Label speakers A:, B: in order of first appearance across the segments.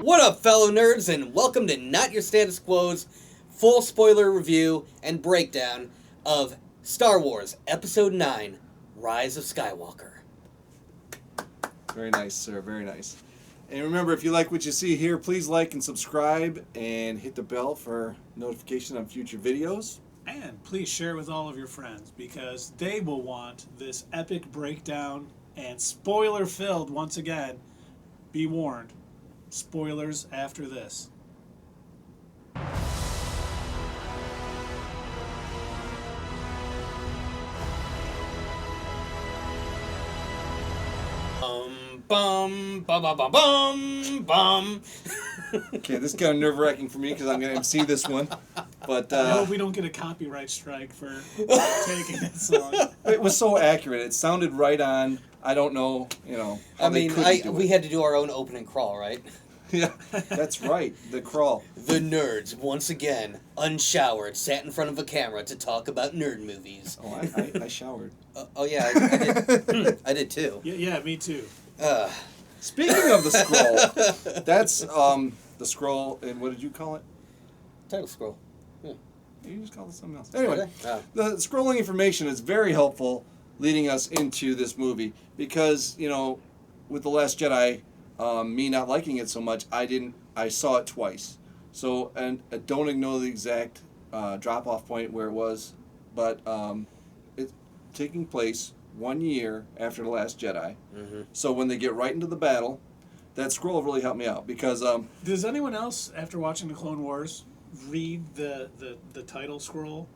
A: What up, fellow nerds, and welcome to Not Your Status Quo's full spoiler review and breakdown of Star Wars Episode 9, Rise of Skywalker.
B: Very nice, sir. Very nice. And remember, if you like what you see here, please like and subscribe and hit the bell for notification on future videos.
C: And please share with all of your friends, because they will want this epic breakdown and spoiler-filled, once again. Be warned. Spoilers after this.
A: Bum, bum, bum, bum, bum, bum.
B: Okay, this is kind of nerve-wracking for me because I'm going to MC this one. But
C: I hope we don't get a copyright strike for taking that song.
B: it was so accurate. It sounded right on. I don't know, how they couldn't do it.
A: We had to do our own opening crawl, right?
B: Yeah, that's right. The crawl.
A: The nerds, once again, unshowered, sat in front of a camera to talk about nerd movies.
B: Oh, I showered.
A: Oh yeah, I did. I did too.
C: Yeah, me too.
B: Speaking of the scroll, that's the scroll, and what did you call it?
A: Title scroll. Yeah.
B: You just called it something else. Anyway,
A: Oh.
B: the scrolling information is very helpful leading us into this movie because, with The Last Jedi, me not liking it so much, I saw it twice. So, and I don't know the exact drop-off point where it was, but it's taking place 1 year after The Last Jedi.
A: Mm-hmm.
B: So when they get right into the battle, that scroll really helped me out because...
C: Does anyone else, after watching the Clone Wars, read the title scroll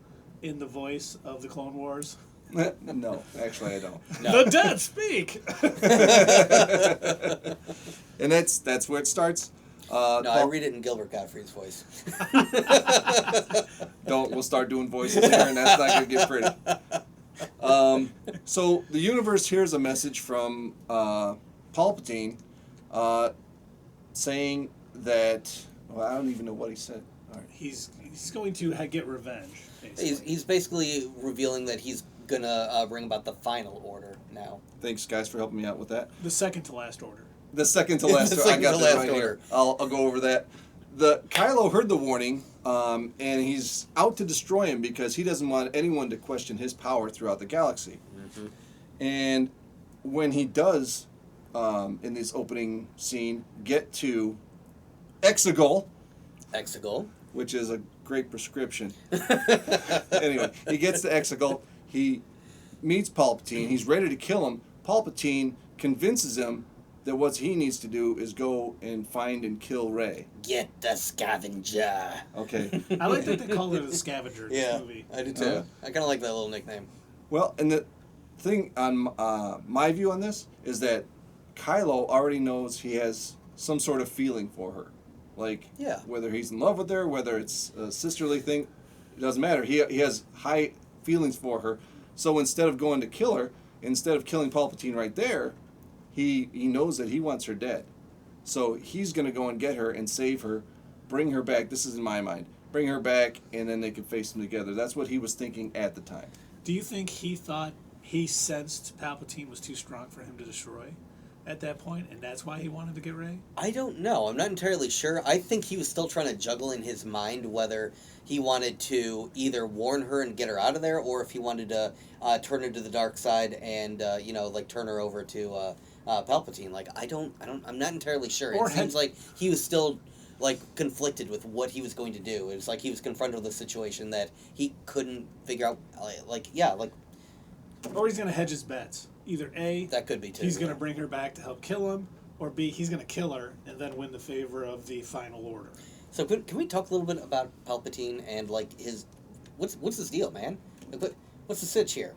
C: in the voice of the Clone Wars?
B: No, actually I don't.
A: No.
C: The dead speak!
B: And that's where it starts.
A: I read it in Gilbert Gottfried's voice.
B: We'll start doing voices here, and that's not going to get pretty. So the universe hears a message from Palpatine saying that... Well, I don't even know what he said. All right.
C: He's going to get revenge, basically.
A: He's basically revealing that he's gonna bring about the final order now.
B: Thanks, guys, for helping me out with that.
C: The second to last order.
B: The second to last order. I got that right here. I'll go over that. Kylo heard the warning, and he's out to destroy him because he doesn't want anyone to question his power throughout the galaxy.
A: Mm-hmm.
B: And when he does, in this opening scene, get to Exegol, which is a great prescription. Anyway, he gets to Exegol. He meets Palpatine. He's ready to kill him. Palpatine convinces him that what he needs to do is go and find and kill Rey.
A: Get the scavenger.
B: Okay.
C: I like that they call it a scavenger in this movie.
A: I do too. I kind of like that little nickname.
B: Well, and the thing on my view on this is that Kylo already knows he has some sort of feeling for her. Like, whether he's in love with her, whether it's a sisterly thing, it doesn't matter. He has high feelings for her. So instead of going to kill her, instead of killing Palpatine right there, he knows that he wants her dead. So he's going to go and get her and save her, bring her back. This is in my mind. Bring her back, and then they can face them together. That's what he was thinking at the time.
C: Do you think he sensed Palpatine was too strong for him to destroy at that point, and that's why he wanted to get Rey?
A: I don't know. I'm not entirely sure. I think he was still trying to juggle in his mind whether he wanted to either warn her and get her out of there, or if he wanted to turn her to the dark side and turn her over to Palpatine. I'm not entirely sure. It seems like he was still conflicted with what he was going to do. It was like he was confronted with a situation that he couldn't figure out.
C: Or he's going to hedge his bets. Either A,
A: that could be too.
C: He's going to bring her back to help kill him, or B, he's going to kill her and then win the favor of the final order.
A: So can we talk a little bit about Palpatine and his what's his deal, man? What's the sitch here?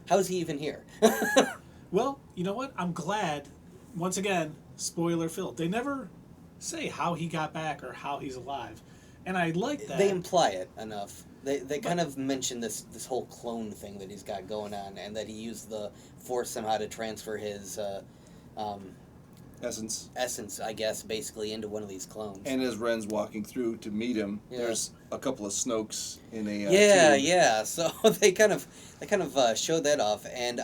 A: How is he even here?
C: Well, you know what? I'm glad. Once again, spoiler filled. They never say how he got back or how he's alive, and I like that.
A: They imply it enough. They kind of mention this whole clone thing that he's got going on, and that he used the Force somehow to transfer his essence, I guess, basically into one of these clones.
B: And as Ren's walking through to meet him, there's a couple of Snokes in a
A: tube. So they kind of showed that off, and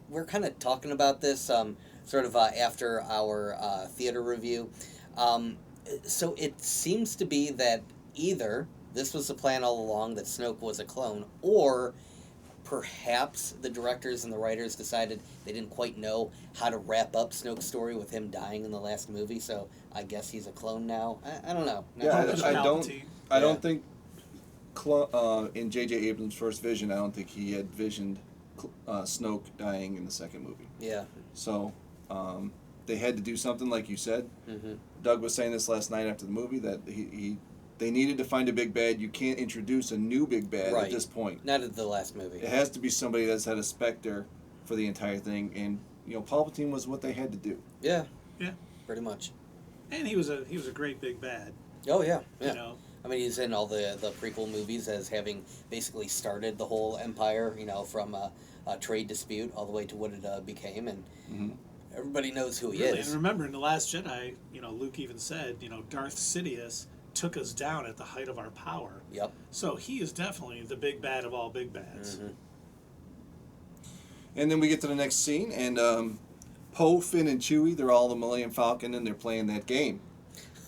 A: we're kind of talking about this sort of after our theater review. So it seems to be that either this was the plan all along, that Snoke was a clone, or perhaps the directors and the writers decided they didn't quite know how to wrap up Snoke's story with him dying in the last movie, so I guess he's a clone now. I don't know.
B: I don't think in J.J. Abrams' first vision, I don't think he had visioned Snoke dying in the second movie.
A: Yeah.
B: So they had to do something, like you said.
A: Mm-hmm.
B: Doug was saying this last night after the movie, that they needed to find a big bad. You can't introduce a new big bad at this point.
A: Not at the last movie.
B: It has to be somebody that's had a specter for the entire thing, and Palpatine was what they had to do.
A: Yeah.
C: Yeah.
A: Pretty much.
C: And he was a great big bad.
A: Oh yeah. Yeah.
C: You know.
A: I mean, he's in all the prequel movies as having basically started the whole empire, from a trade dispute all the way to what it became, and everybody knows who he is.
C: And remember, in The Last Jedi, Luke even said, Darth Sidious took us down at the height of our power.
A: Yep.
C: So he is definitely the big bad of all big bads.
A: Mm-hmm.
B: And then we get to the next scene, and Poe, Finn, and Chewie, they're all the Millennium Falcon, and they're playing that game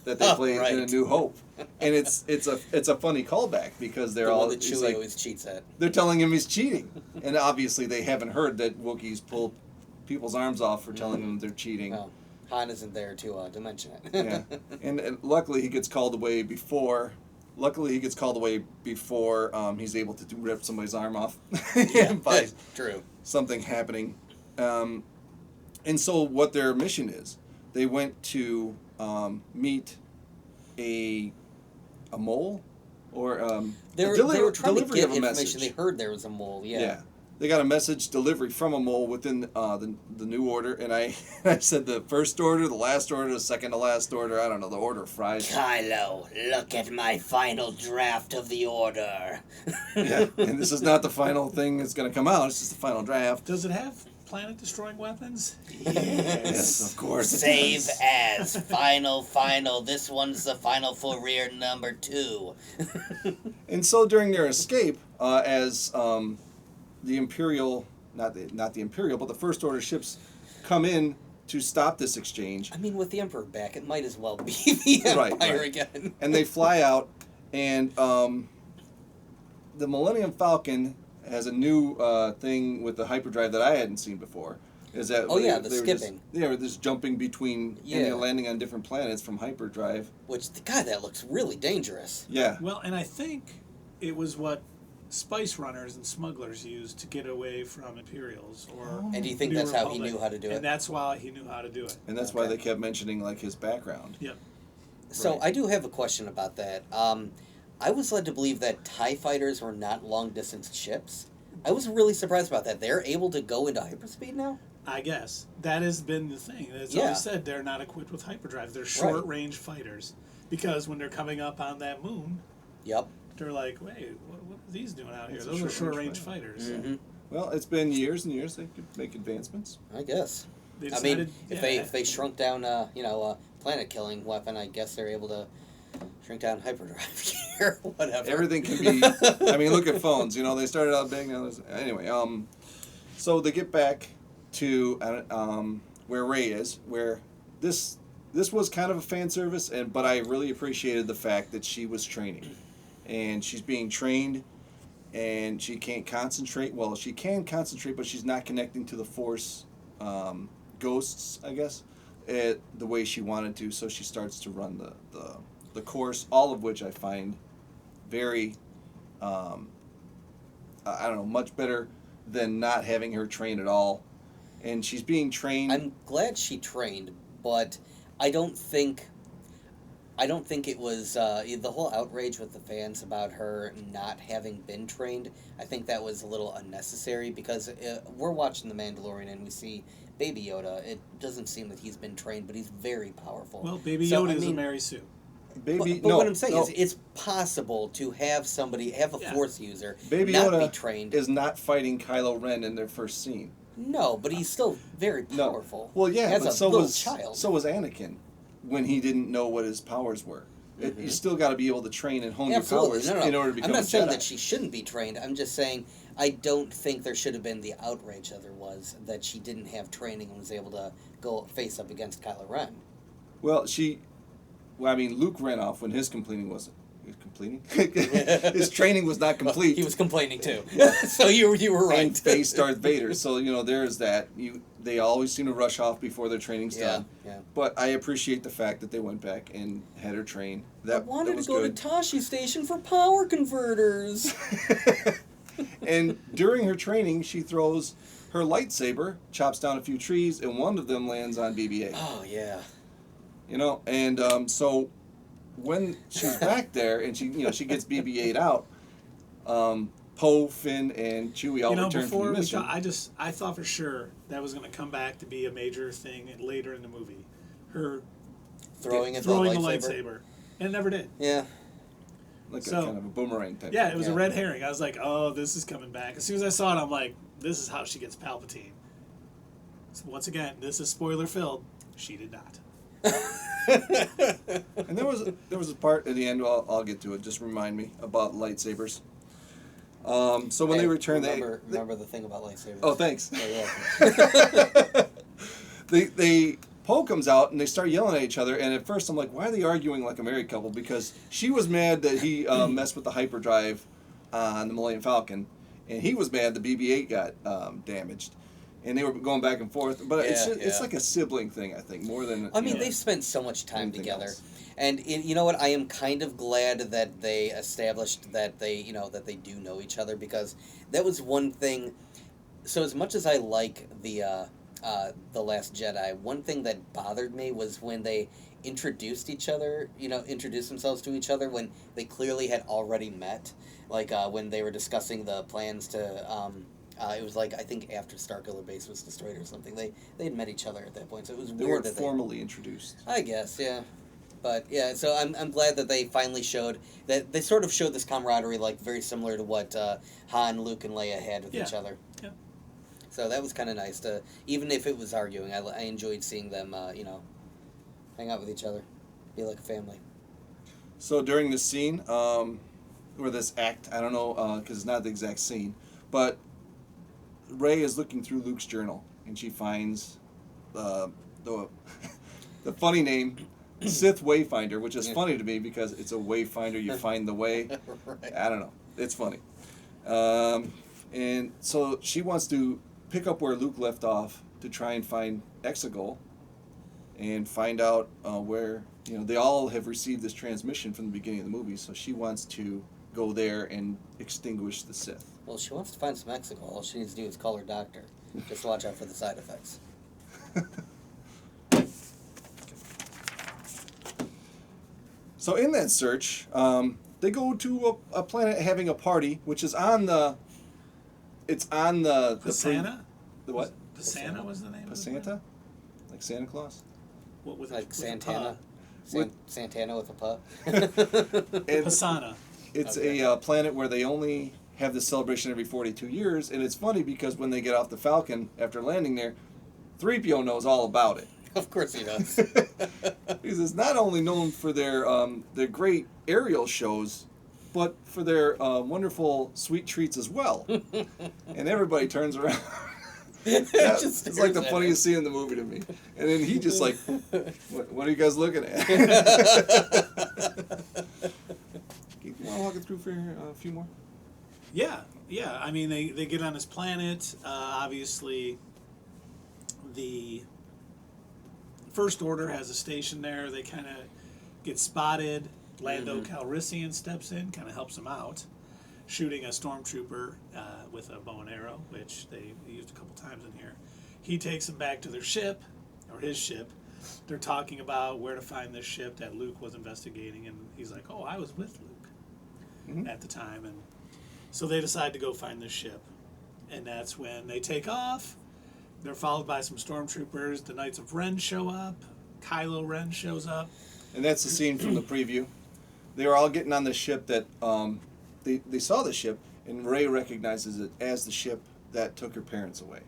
B: that they played in A New Hope. And it's a funny callback, because they're all...
A: that Chewie always cheats at.
B: They're telling him he's cheating. And obviously they haven't heard that Wookiees pull people's arms off for telling them they're cheating.
A: Well, Han isn't there to mention it.
B: Yeah. And luckily he gets called away before... he's able to rip somebody's arm off. By
A: true.
B: Something happening. And so what their mission is, they went to meet a mole, or
A: they were trying to get
B: of a
A: information.
B: message.
A: They heard there was a mole. Yeah.
B: They got a message delivery from a mole within the New Order, and I said the first order, the last order, the second to last order. I don't know, the order of fries.
A: Kylo, look at my final draft of the order.
B: Yeah, and this is not the final thing that's going to come out. It's just the final draft.
C: Does it have planet-destroying weapons?
B: Yes, of course.
A: Save as final. This one's the final for rear number 2.
B: And so during their escape, as the Imperial, not the Imperial, but the First Order ships come in to stop this exchange.
A: I mean, with the Emperor back, it might as well be the Empire again.
B: And they fly out, and the Millennium Falcon has a new thing with the hyperdrive that I hadn't seen before. Is that
A: the skipping.
B: They were just jumping between and landing on different planets from hyperdrive.
A: Which, God, that looks really dangerous.
B: Yeah.
C: Well, and I think it was what spice runners and smugglers used to get away from Imperials.
A: And do you think that's how he knew how to do it?
C: And that's why he knew how to do it.
B: And that's why they kept mentioning his background.
C: Yep.
A: So I do have a question about that. I was led to believe that TIE fighters were not long-distance ships. I was really surprised about that. They're able to go into hyperspeed now?
C: I guess. That has been the thing. It's always said they're not equipped with hyperdrive. They're short-range fighters. Because when they're coming up on that moon, they're like, wait, what are these doing out here? Those are short-range fighters.
A: Mm-hmm.
B: Well, it's been years and years. They could make advancements.
A: I guess. If they shrunk down, a planet-killing weapon, I guess they're able to shrink down hyperdrive gear, whatever.
B: Everything can be. I mean, look at phones. They started out big. Anyway, so they get back to where Rey is, where this was kind of a fan service, but I really appreciated the fact that she was training, and she's being trained, and she can't concentrate. Well, she can concentrate, but she's not connecting to the Force ghosts, I guess, the way she wanted to. So she starts to run the course, all of which I find very, much better than not having her train at all. And she's being trained.
A: I'm glad she trained, but I don't think it was the whole outrage with the fans about her not having been trained. I think that was a little unnecessary, because we're watching The Mandalorian and we see Baby Yoda. It doesn't seem that he's been trained, but he's very powerful.
C: Well, Baby Yoda is a Mary Sue.
A: But what I'm saying is, it's possible to have a Force user
B: Baby
A: not
B: Yoda
A: be trained.
B: Is not fighting Kylo Ren in their first scene.
A: No, but he's still very powerful.
B: Well, yeah,
A: as
B: but
A: a
B: so
A: little
B: was
A: child.
B: So was Anakin when he didn't know what his powers were. You still got to be able to train and hone your powers in order to become a Jedi.
A: I'm not saying that she shouldn't be trained. I'm just saying I don't think there should have been the outrage that there was, that she didn't have training and was able to go face up against Kylo Ren.
B: Well, well, I mean, Luke ran off when his completing wasn't. His training was not complete.
A: He was complaining too. So you were right.
B: And faced Darth Vader. So there's that. They always seem to rush off before their training's done.
A: Yeah.
B: But I appreciate the fact that they went back and had her train.
A: I wanted to go to Tashi Station for power converters.
B: And during her training, she throws her lightsaber, chops down a few trees, and one of them lands on BB-8.
A: Oh yeah.
B: And so when she's back there and she gets BB-8 out, Poe, Finn, and Chewie all return from the mission.
C: I thought for sure that was going to come back to be a major thing later in the movie. Her
A: throwing the
C: lightsaber. And it never did.
B: Yeah. Like a kind of a boomerang type.
C: Yeah, it was a red herring. I was like, oh, this is coming back. As soon as I saw it, I'm like, this is how she gets Palpatine. So once again, this is spoiler filled. She did not.
B: And there was a part at the end. I'll get to it. Just remind me about lightsabers. So when they return,
A: remember the thing about lightsabers.
B: Oh, thanks.
A: Oh,
B: they Poe comes out and they start yelling at each other. And at first I'm like, why are they arguing like a married couple? Because she was mad that he messed with the hyperdrive on the Millennium Falcon, and he was mad the BB-8 got damaged. And they were going back and forth, but it's like a sibling thing, I think, more than.
A: I mean, they've spent so much time together, and you know what? I am kind of glad that they established that they do know each other, because that was one thing. So as much as I like the Last Jedi, one thing that bothered me was when they introduced themselves to each other when they clearly had already met, like when they were discussing the plans to. It was like, I think after Starkiller Base was destroyed or something. They had met each other at that point, so it was weird.
B: They weren't formally introduced.
A: I guess, yeah. But yeah, so I'm glad that they finally showed that they sort of showed this camaraderie, like very similar to what Han, Luke, and Leia had with each other.
C: Yeah.
A: So that was kind of nice to, even if it was arguing, I enjoyed seeing them, hang out with each other, be like a family.
B: So during this scene, or this act, I don't know, because it's not the exact scene, but Rey is looking through Luke's journal, and she finds the funny name, Sith Wayfinder, which is funny to me because it's a wayfinder. You find the way.
A: Right.
B: I don't know. It's funny. And so she wants to pick up where Luke left off to try and find Exegol and find out where, they all have received this transmission from the beginning of the movie, so she wants to go there and extinguish the Sith.
A: Well, she wants to find some Exegol. All she needs to do is call her doctor. Just watch out for the side effects.
B: So in that search, they go to a planet having a party, which is on the... It's on the...
C: Pasaana?
B: The what?
C: Pasaana was the name
B: Pasaana?
C: of the
B: Like Santa Claus?
C: What, with
A: like Santana? Santana with a puh?
C: Pasaana.
B: It's a planet where they only have this celebration every 42 years, and it's funny because when they get off the Falcon after landing there, 3PO knows all about it.
A: Of course he does.
B: Because it's not only known for their great aerial shows, but for their wonderful sweet treats as well. And everybody turns around. It's like the funniest scene in the movie to me. And then he just like, what are you guys looking at? You want to walk it through for a few more?
C: Yeah. I mean, they get on this planet. Obviously, the First Order has a station there. They kind of get spotted. Lando Calrissian steps in, kind of helps them out, shooting a stormtrooper with a bow and arrow, which they used a couple times in here. He takes them back to their ship, or his ship. They're talking about where to find this ship that Luke was investigating, and he's like, oh, I was with Luke at the time. And so they decide to go find this ship. And that's when they take off. They're followed by some stormtroopers. The Knights of Ren show up. Kylo Ren shows up.
B: And that's the scene from the preview. They were all getting on the ship that they saw the ship, and Rey recognizes it as the ship that took her parents away.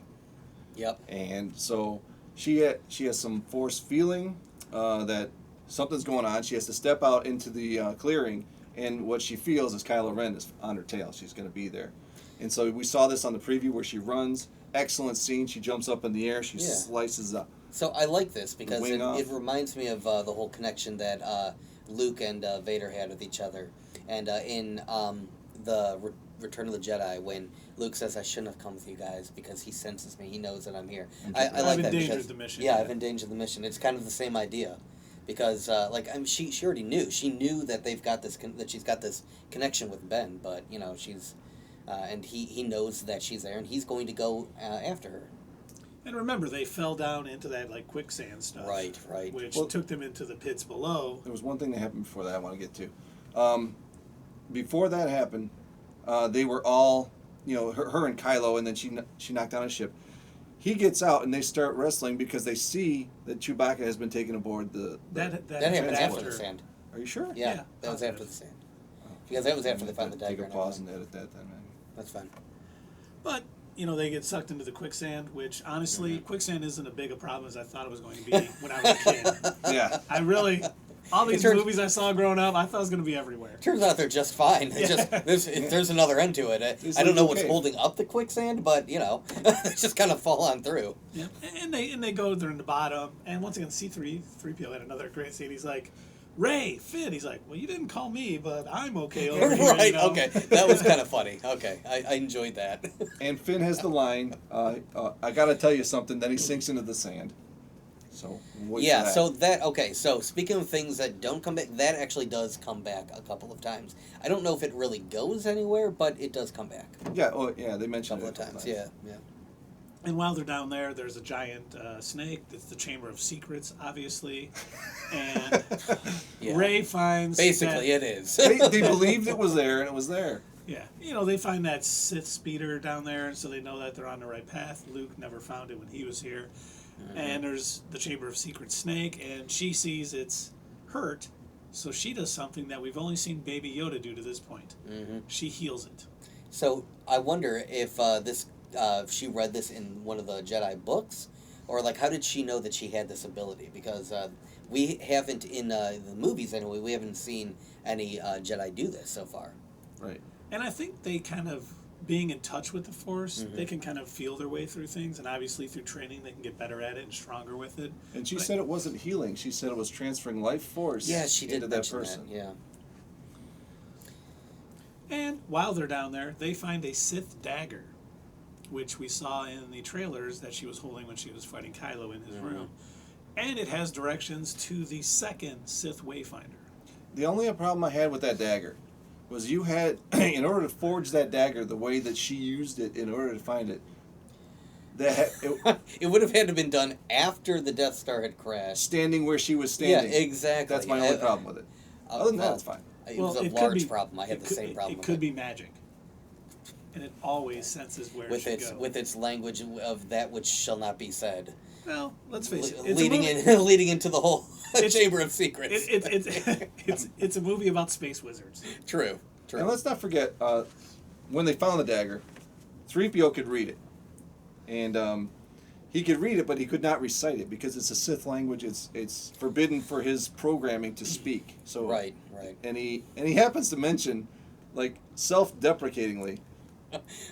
A: Yep.
B: And so she has some force feeling that something's going on. She has to step out into the clearing, and what she feels is Kylo Ren is on her tail. She's going to be there. And so we saw this on the preview where she runs. Excellent scene. She jumps up in the air. She slices
A: So I like this because it reminds me of the whole connection that Luke and Vader had with each other. And in the Return of the Jedi, when Luke says, I shouldn't have come with you guys because he senses me, he knows that I'm here. I like that because...
C: the mission.
A: Yeah, I've endangered the mission. It's kind of the same idea. Because, she already knew. She knew that they've got this, that she's got this connection with Ben, but, she's... and he knows that she's there, and he's going to go after her.
C: And remember, they fell down into that, quicksand stuff.
A: Right.
C: Which took them into the pits below.
B: There was one thing that happened before that I want to get to. Before that happened, they were all, her and Kylo, and then she knocked down a ship. He gets out, and they start wrestling because they see that Chewbacca has been taken aboard the...
A: That happened after the sand.
B: Are you sure?
A: Yeah, that was after the sand. Because that was after they found the dagger.
B: Take a pause and edit that then, man.
A: That's fine.
C: But, they get sucked into the quicksand, which, honestly, quicksand isn't as big a problem as I thought it was going to be when I was a kid.
B: Yeah.
C: I really... All these movies I saw growing up, I thought it was going to be everywhere.
A: Turns out they're just fine. There's another end to it. I don't know what's holding up the quicksand, but, they just kind of fall on through.
C: Yeah, and they go, they're in the bottom, and once again, C-3PO had another great scene. He's like, Rey, Finn. He's like, well, you didn't call me, but I'm okay over here.
A: Right, okay. That was kind of funny. Okay, I enjoyed that.
B: And Finn has the line, I got to tell you something, then he sinks into the sand. So so speaking of things that don't come back, that actually does come back a couple of times. I don't know if it really goes anywhere, but it does come back. Yeah, they mentioned
A: it a couple of times. Yeah.
C: And while they're down there, there's a giant snake. It's the Chamber of Secrets, obviously. And Rey finds
A: basically it is.
B: They believed it was there, and it was there.
C: Yeah, they find that Sith speeder down there, and so they know that they're on the right path. Luke never found it when he was here. Mm-hmm. And there's the Chamber of Secrets snake, and she sees it's hurt, so she does something that we've only seen Baby Yoda do to this point. Mm-hmm. She heals it.
A: So I wonder if she read this in one of the Jedi books, or how did she know that she had this ability? Because we haven't, in the movies anyway, we haven't seen any Jedi do this so far.
B: Right.
C: And I think they kind of, being in touch with the Force, they can kind of feel their way through things, and obviously through training they can get better at it and stronger with it.
B: And she said it wasn't healing. She said it was transferring life force into that person.
A: Yeah.
C: And while they're down there, they find a Sith dagger, which we saw in the trailers that she was holding when she was fighting Kylo in his room. And it has directions to the second Sith Wayfinder.
B: The only problem I had with that dagger was you had, in order to forge that dagger the way that she used it in order to find it,
A: it would have had to have been done after the Death Star had crashed.
B: Standing where she was standing.
A: Yeah, exactly.
B: That's my only problem with it. Other than that, it's fine.
A: It was a large problem. I had the same problem
C: with it. It could be magic. And it always senses where it should go.
A: With its language of that which shall not be said.
C: Well, let's face it.
A: Leading into the whole Chamber of Secrets.
C: It's a movie about space wizards.
A: True.
B: And let's not forget, when they found the dagger, 3PO could read it. And he could read it, but he could not recite it because it's a Sith language. It's forbidden for his programming to speak. So
A: right.
B: And he happens to mention, self-deprecatingly,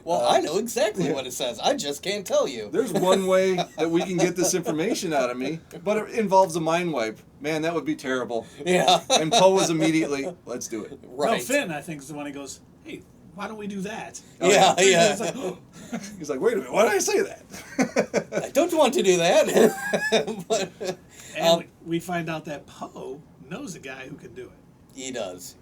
A: well, I know exactly what it says. I just can't tell you.
B: There's one way that we can get this information out of me, but it involves a mind wipe. Man, that would be terrible.
A: Yeah.
B: And Poe was immediately, let's do it.
A: Right.
C: No, Finn, I think, is the one who goes, hey, why don't we do that?
A: Yeah.
B: He's like, wait a minute, why did I say that?
A: I don't want to do that.
C: And we find out that Poe knows a guy who can do it.
A: He does.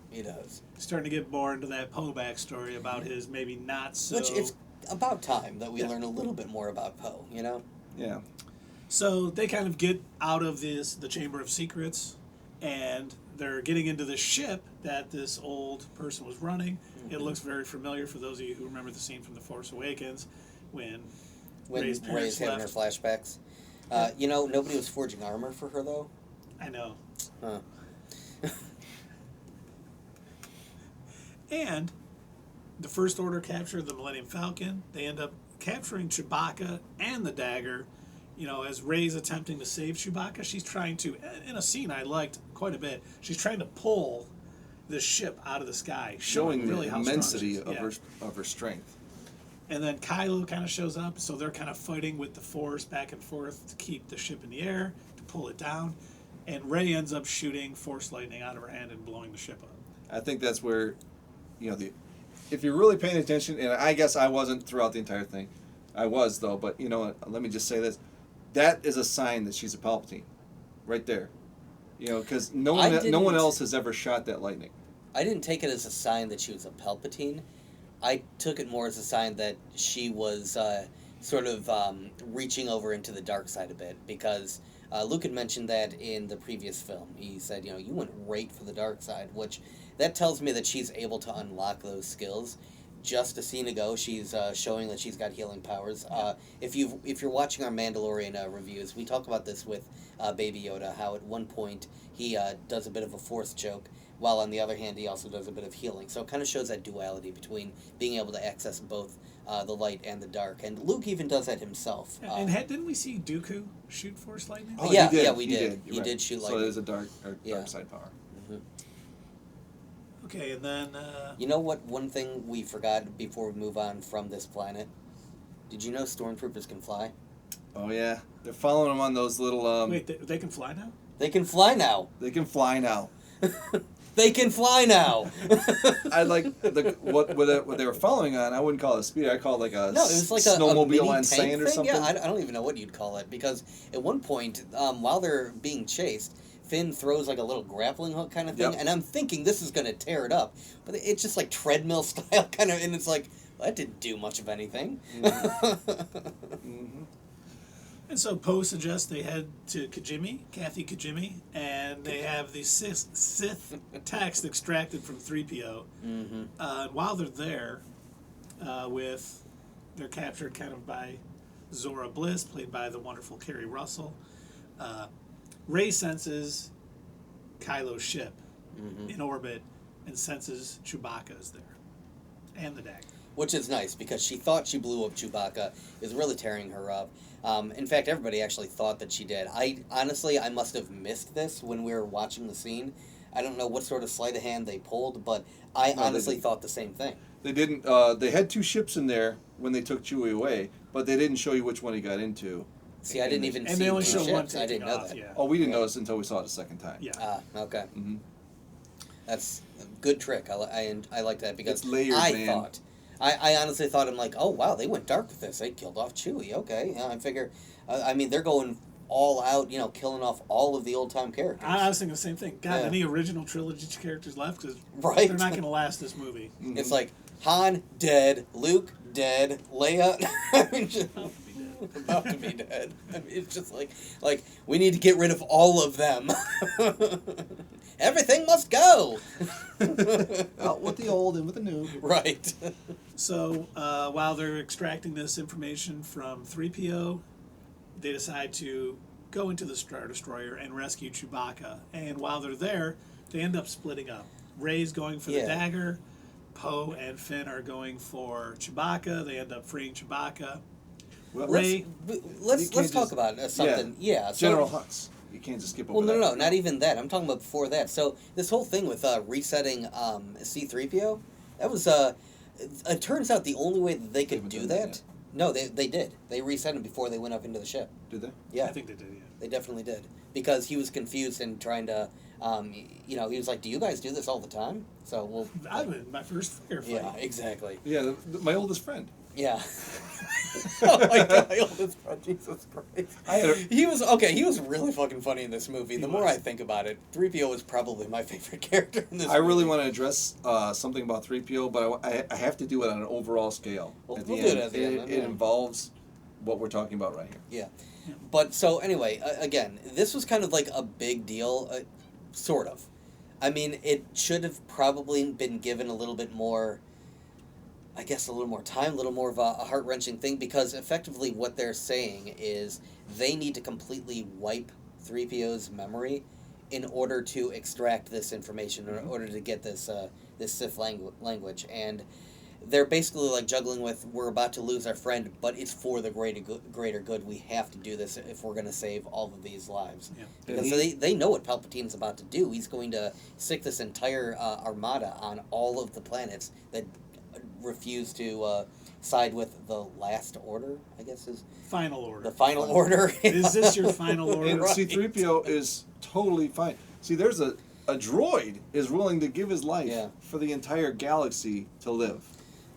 C: Starting to get more into that Poe backstory about his maybe not so...
A: Which it's about time that we learn a little bit more about Poe,
B: Yeah.
C: So they kind of get out of the Chamber of Secrets, and they're getting into the ship that this old person was running. Mm-hmm. It looks very familiar for those of you who remember the scene from The Force Awakens when Rey's parents
A: having her flashbacks. Nobody was forging armor for her, though.
C: I know.
A: Huh.
C: And the First Order captured the Millennium Falcon. They end up capturing Chewbacca and the dagger. As Rey's attempting to save Chewbacca, she's trying to, in a scene I liked quite a bit, she's trying to pull the ship out of the sky.
B: Showing really the immensity of her strength.
C: And then Kylo kind of shows up, so they're kind of fighting with the Force back and forth to keep the ship in the air, to pull it down. And Rey ends up shooting Force lightning out of her hand and blowing the ship up.
B: I think that's where, if you're really paying attention, and I guess I wasn't throughout the entire thing. I was, though, but, let me just say this. That is a sign that she's a Palpatine. Right there. Because no one else has ever shot that lightning.
A: I didn't take it as a sign that she was a Palpatine. I took it more as a sign that she was sort of reaching over into the dark side a bit, because Luke had mentioned that in the previous film. He said, you went right for the dark side, which that tells me that she's able to unlock those skills. Just a scene ago, she's showing that she's got healing powers. If you're watching our Mandalorian reviews, we talk about this with Baby Yoda, how at one point he does a bit of a Force choke, while on the other hand he also does a bit of healing. So it kind of shows that duality between being able to access both the light and the dark. And Luke even does that himself.
C: Didn't we see Dooku shoot Force lightning?
B: Oh,
A: yeah,
B: he did.
A: yeah, we did.
B: You're
A: He
B: right.
A: did shoot
B: So
A: lightning.
B: there's a dark side power.
A: Mm-hmm.
C: Okay, and then...
A: You know what? One thing we forgot before we move on from this planet? Did you know stormtroopers can fly?
B: Oh, yeah. They're following them on those little...
C: Wait, they can fly now?
A: They can fly now.
B: They can fly now.
A: They can fly now.
B: I like what they were following on. I wouldn't call it a speeder. I call it like a
A: No, it was like
B: snowmobile
A: a mini
B: on
A: tank
B: sand or
A: thing.
B: something.
A: Yeah, I don't even know what you'd call it, because at one point, while they're being chased, Finn throws like a little grappling hook kind of thing,
B: Yep.
A: and I'm thinking this is going to tear it up, but it's just like treadmill style kind of, and it's like, well, that didn't do much of anything.
B: Mm-hmm. Mm-hmm.
C: And so Poe suggests they head to Kathy Kijimi, and they have the Sith text extracted from 3PO.
A: Mm-hmm.
C: While they're there, they're captured kind of by Zorii Bliss, played by the wonderful Kerry Russell. Rey senses Kylo's ship in orbit and senses Chewbacca is there, and the dagger.
A: Which is nice, because she thought she blew up Chewbacca. It was really tearing her up. In fact, everybody actually thought that she did. I must have missed this when we were watching the scene. I don't know what sort of sleight of hand they pulled, but I honestly thought the same thing.
B: They didn't. They had two ships in there when they took Chewie away, but they didn't show you which one he got into.
A: See, I didn't even see
C: they only
A: two
C: show one
A: ships. I didn't know
C: off,
A: that.
C: yeah.
B: Oh, we didn't notice until we saw it a second time.
C: Yeah.
A: Okay.
B: Mm-hmm.
A: That's a good trick. I like that, because
B: It's layered, man.
A: I honestly thought, I'm like, oh wow, they went dark with this. They killed off Chewie. Okay, I figure. They're going all out, killing off all of the old time characters.
C: I was thinking the same thing. God,
A: Yeah.
C: any original trilogy characters left? 'Cause
A: Right.
C: they're not going to last this movie.
B: Mm-hmm.
A: It's like Han dead, Luke dead, Leia. I mean, just about to be dead. I mean, it's just like we need to get rid of all of them. Everything must go.
B: Out with the old and with the new.
A: Right.
C: So while they're extracting this information from 3PO, they decide to go into the Star Destroyer and rescue Chewbacca. And while they're there, they end up splitting up. Rey's going for the dagger. Poe and Finn are going for Chewbacca. They end up freeing Chewbacca.
B: Well,
C: Rey,
A: Let's talk about something. Yeah. So,
B: General Hux. You can't just skip over
A: well,
B: that.
A: no, not even that. I'm talking about before that. So this whole thing with resetting C-3PO, that was it turns out the only way that they could do that. No, they did. They reset him before they went up into the ship.
B: Did they?
A: Yeah,
C: I think they did, yeah.
A: they definitely did, because he was confused and trying to, he was like, "Do you guys do this all the time?" So we'll.
C: I've been my first firefight.
A: Yeah, exactly.
B: Yeah, my oldest friend.
A: Yeah. Oh my God, my oldest friend, Jesus Christ. He was really fucking funny in this movie. The more I think about it, 3PO is probably my favorite character in this movie.
B: I really want to address something about 3PO, but I have to do it on an overall scale.
A: We'll
B: at the
A: do it
B: end.
A: at the end,
B: It involves what we're talking about right here.
A: Yeah. But so anyway, again, this was kind of like a big deal, sort of. I mean, it should have probably been given a little bit more, I guess, a little more time, a little more of a heart-wrenching thing, because effectively what they're saying is they need to completely wipe 3PO's memory in order to extract this information, in order to get this Sith language. And they're basically like juggling with, we're about to lose our friend, but it's for the greater good. We have to do this if we're going to save all of these lives.
C: Yeah.
A: Because they know what Palpatine's about to do. He's going to sick this entire armada on all of the planets that refuse to side with the Last Order, I guess is...
C: Final Order.
A: The Final Order.
C: Is this your final order?
B: And
A: Right.
B: C-3PO is totally fine. See, there's a droid is willing to give his life for the entire galaxy to live.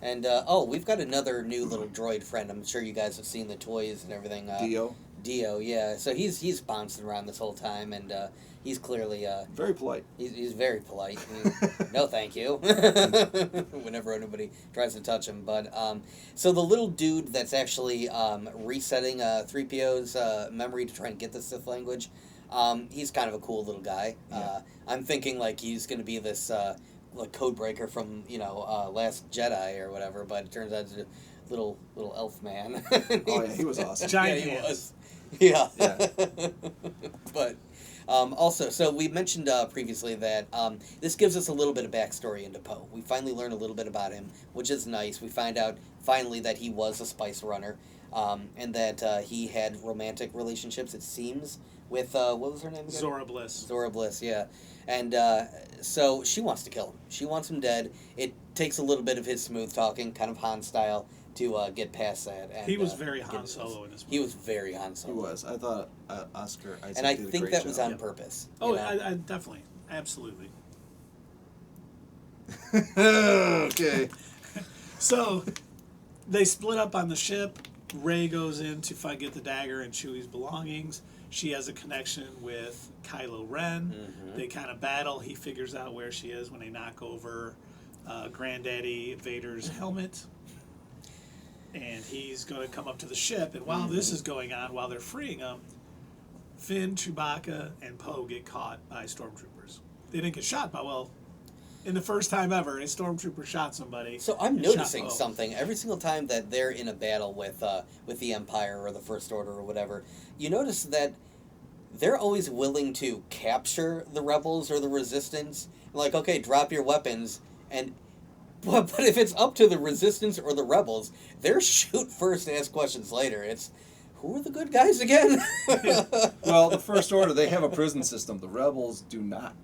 A: And, we've got another new little droid friend. I'm sure you guys have seen the toys and everything. Dio, yeah. So he's bouncing around this whole time, and he's clearly...
B: very polite.
A: He's very polite. No, thank you. Whenever anybody tries to touch him. But, so the little dude that's actually resetting 3PO's memory to try and get the Sith language, he's kind of a cool little guy.
B: Yeah.
A: I'm thinking, like, he's going to be this... like code breaker from Last Jedi or whatever, but it turns out it's a little elf man.
B: Oh yeah, he was awesome.
C: Giant
A: he
C: hands.
A: was. Yeah.
B: Yeah.
A: But also, so we mentioned previously that this gives us a little bit of backstory into Poe. We finally learn a little bit about him, which is nice. We find out finally that he was a spice runner, and that he had romantic relationships, it seems, with what was her name again?
C: Zorii Bliss.
A: Zorii Bliss, yeah. And so she wants to kill him. She wants him dead. It takes a little bit of his smooth talking, kind of Han style, to get past that. And,
C: he was very Han Solo in this movie.
A: He was very Han Solo.
B: He was. I thought Oscar Isaac
A: and I
B: did a
A: think
B: great
A: that
B: job.
A: was on purpose.
C: Oh,
A: I
C: I definitely. Absolutely.
B: Okay.
C: So, they split up on the ship. Rey goes in to get the dagger and Chewie's belongings. She has a connection with Kylo Ren.
A: Mm-hmm.
C: They kind of battle. He figures out where she is when they knock over Granddaddy Vader's helmet. And he's going to come up to the ship. And while this is going on, while they're freeing him, Finn, Chewbacca, and Poe get caught by stormtroopers. They didn't get shot, but in the first time ever, a stormtrooper shot somebody.
A: So I'm
C: and shot
A: noticing
C: Poe.
A: something every single time that they're in a battle with the Empire or the First Order or whatever. You notice that they're always willing to capture the rebels or the resistance. Like, okay, drop your weapons, but if it's up to the resistance or the rebels, they're shoot first, ask questions later. It's who are the good guys again?
B: Well, the First Order, they have a prison system. The rebels do not.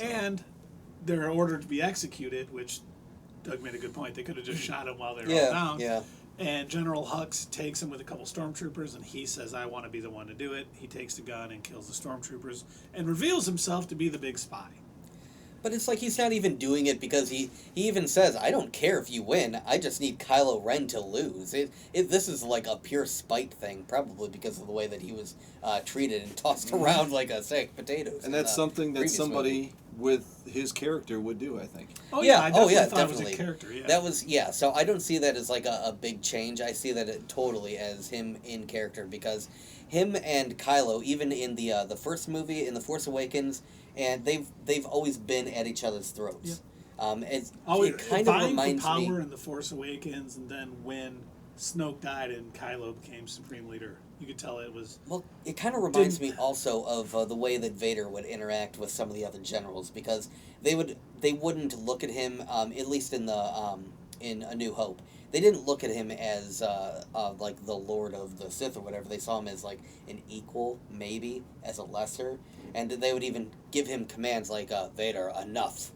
C: And they're ordered to be executed, which Doug made a good point. They could have just shot him while they were all down.
A: Yeah.
C: And General Hux takes him with a couple stormtroopers, and he says, I want to be the one to do it. He takes the gun and kills the stormtroopers and reveals himself to be the big spy.
A: But it's like he's not even doing it because he even says, I don't care if you win, I just need Kylo Ren to lose. This is like a pure spite thing, probably because of the way that he was treated and tossed around like a sack of potatoes.
B: And that's something that somebody with his character would do, I think.
C: Oh yeah, I definitely thought
A: definitely.
C: it was a character, yeah.
A: That was, so I don't see that as like a big change. I see that totally as him in character because him and Kylo, even in the first movie, in The Force Awakens, and they've always been at each other's throats.
C: Yeah.
A: It kind of reminds
C: power
A: me...
C: in The Force Awakens, and then when Snoke died and Kylo became Supreme Leader, you could tell it was...
A: Well, it kind of reminds me also of the way that Vader would interact with some of the other generals, because they wouldn't look at him, at least in A New Hope, they didn't look at him as like the Lord of the Sith or whatever. They saw him as like an equal, maybe, as a lesser, and they would even give him commands like, Vader, enough.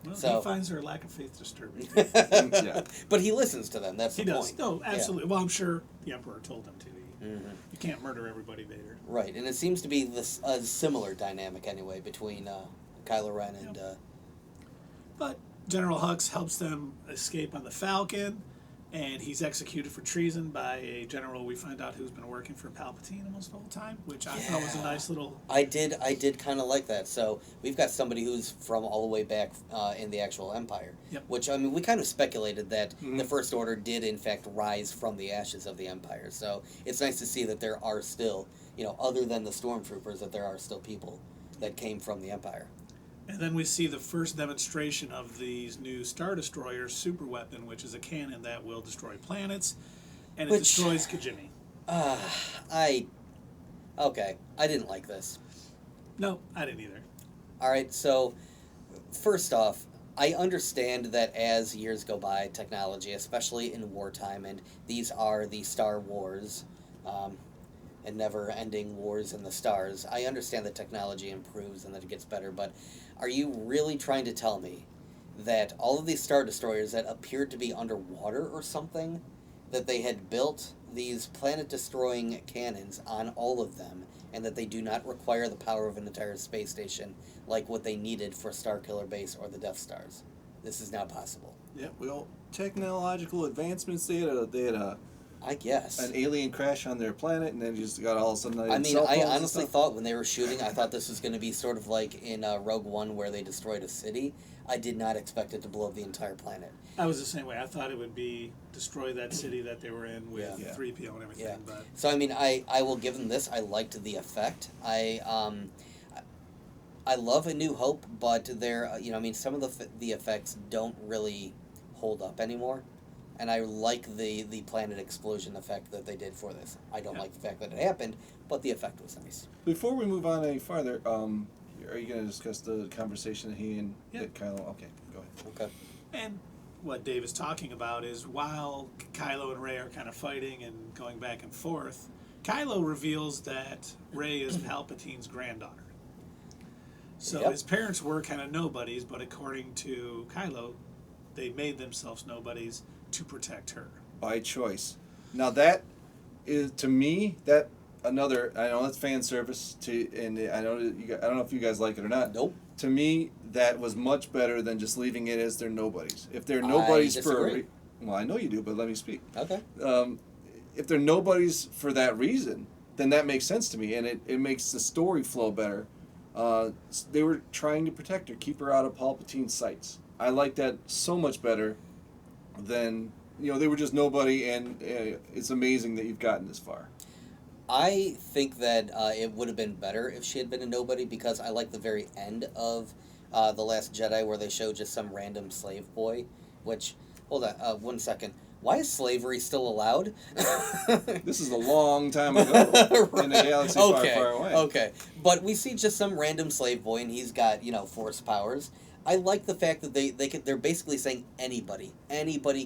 C: Well,
A: So-
C: he finds their lack of faith disturbing.
B: Yeah.
A: But he listens to them, that's
C: He
A: the
C: does.
A: point.
C: No, absolutely. Well, I'm sure the Emperor told him to.
A: Mhm.
C: You can't murder everybody, Vader.
A: Right, and it seems to be a similar dynamic anyway between Kylo Ren and...
C: But General Hux helps them escape on the Falcon, and he's executed for treason by a general we find out who's been working for Palpatine almost the whole time, which I thought was a nice little...
A: I did kind of like that. So we've got somebody who's from all the way back in the actual Empire.
C: Yep.
A: Which, I mean, we kind of speculated that the First Order did, in fact, rise from the ashes of the Empire. So it's nice to see that there are still, other than the Stormtroopers, that there are still people that came from the Empire.
C: And then we see the first demonstration of these new Star Destroyers super weapon, which is a cannon that will destroy planets, and it destroys Kijimi.
A: Okay, I didn't like this.
C: No, I didn't either.
A: All right, so first off, I understand that as years go by, technology, especially in wartime, and these are the Star Wars, and never-ending wars in the stars, I understand that technology improves and that it gets better, but are you really trying to tell me that all of these Star Destroyers that appeared to be underwater or something, that they had built these planet-destroying cannons on all of them, and that they do not require the power of an entire space station like what they needed for Starkiller Base or the Death Stars. This is now possible.
B: Yeah, well, technological advancements, they had a
A: I guess.
B: an alien crash on their planet, and then you just got all of a sudden...
A: I mean, I honestly thought when they were shooting, I thought this was going to be sort of like in Rogue One where they destroyed a city. I did not expect it to blow up the entire planet.
C: I was the same way. I thought it would be destroy that city that they were in with 3PO and everything.
A: Yeah.
C: But
A: So, I mean, I will give them this. I liked the effect. I love A New Hope, but they're, some of the effects don't really hold up anymore. And I like the planet explosion effect that they did for this. I don't like the fact that it happened, but the effect was nice.
B: Before we move on any farther, are you going to discuss the conversation that he and Kylo... Okay, go ahead.
A: Okay.
C: And what Dave is talking about is while Kylo and Rey are kind of fighting and going back and forth, Kylo reveals that Rey is Palpatine's granddaughter. So his parents were kind of nobodies, but according to Kylo, they made themselves nobodies to protect her.
B: By choice. Now that is, to me, that another, I know that's fan service, and I don't know if you guys like it or not.
A: Nope.
B: To me, that was much better than just leaving it as they're nobodies. If they're nobodies well, I know you do, but let me speak.
A: Okay.
B: If they're nobodies for that reason, then that makes sense to me, and it makes the story flow better. They were trying to protect her, keep her out of Palpatine's sights. I like that so much better than, they were just nobody, and it's amazing that you've gotten this far.
A: I think that it would have been better if she had been a nobody, because I like the very end of The Last Jedi where they show just some random slave boy, which, hold on, 1 second. Why is slavery still allowed?
B: This is a long time ago in a galaxy far, far away.
A: Okay, but we see just some random slave boy, and he's got, force powers. I like the fact that they're basically saying anybody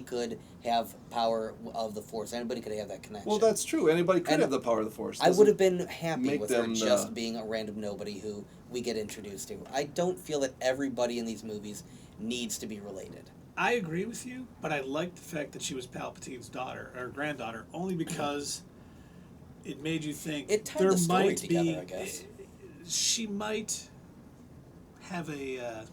A: could have power of the Force. Anybody could have that connection.
B: Well, that's true. Anybody could have the power of the Force.
A: I would have been happy with her just
B: the...
A: being a random nobody who we get introduced to. I don't feel that everybody in these movies needs to be related.
C: I agree with you, but I like the fact that she was Palpatine's daughter or granddaughter only because it made you think
A: it tied the story together, I guess.
C: She might have a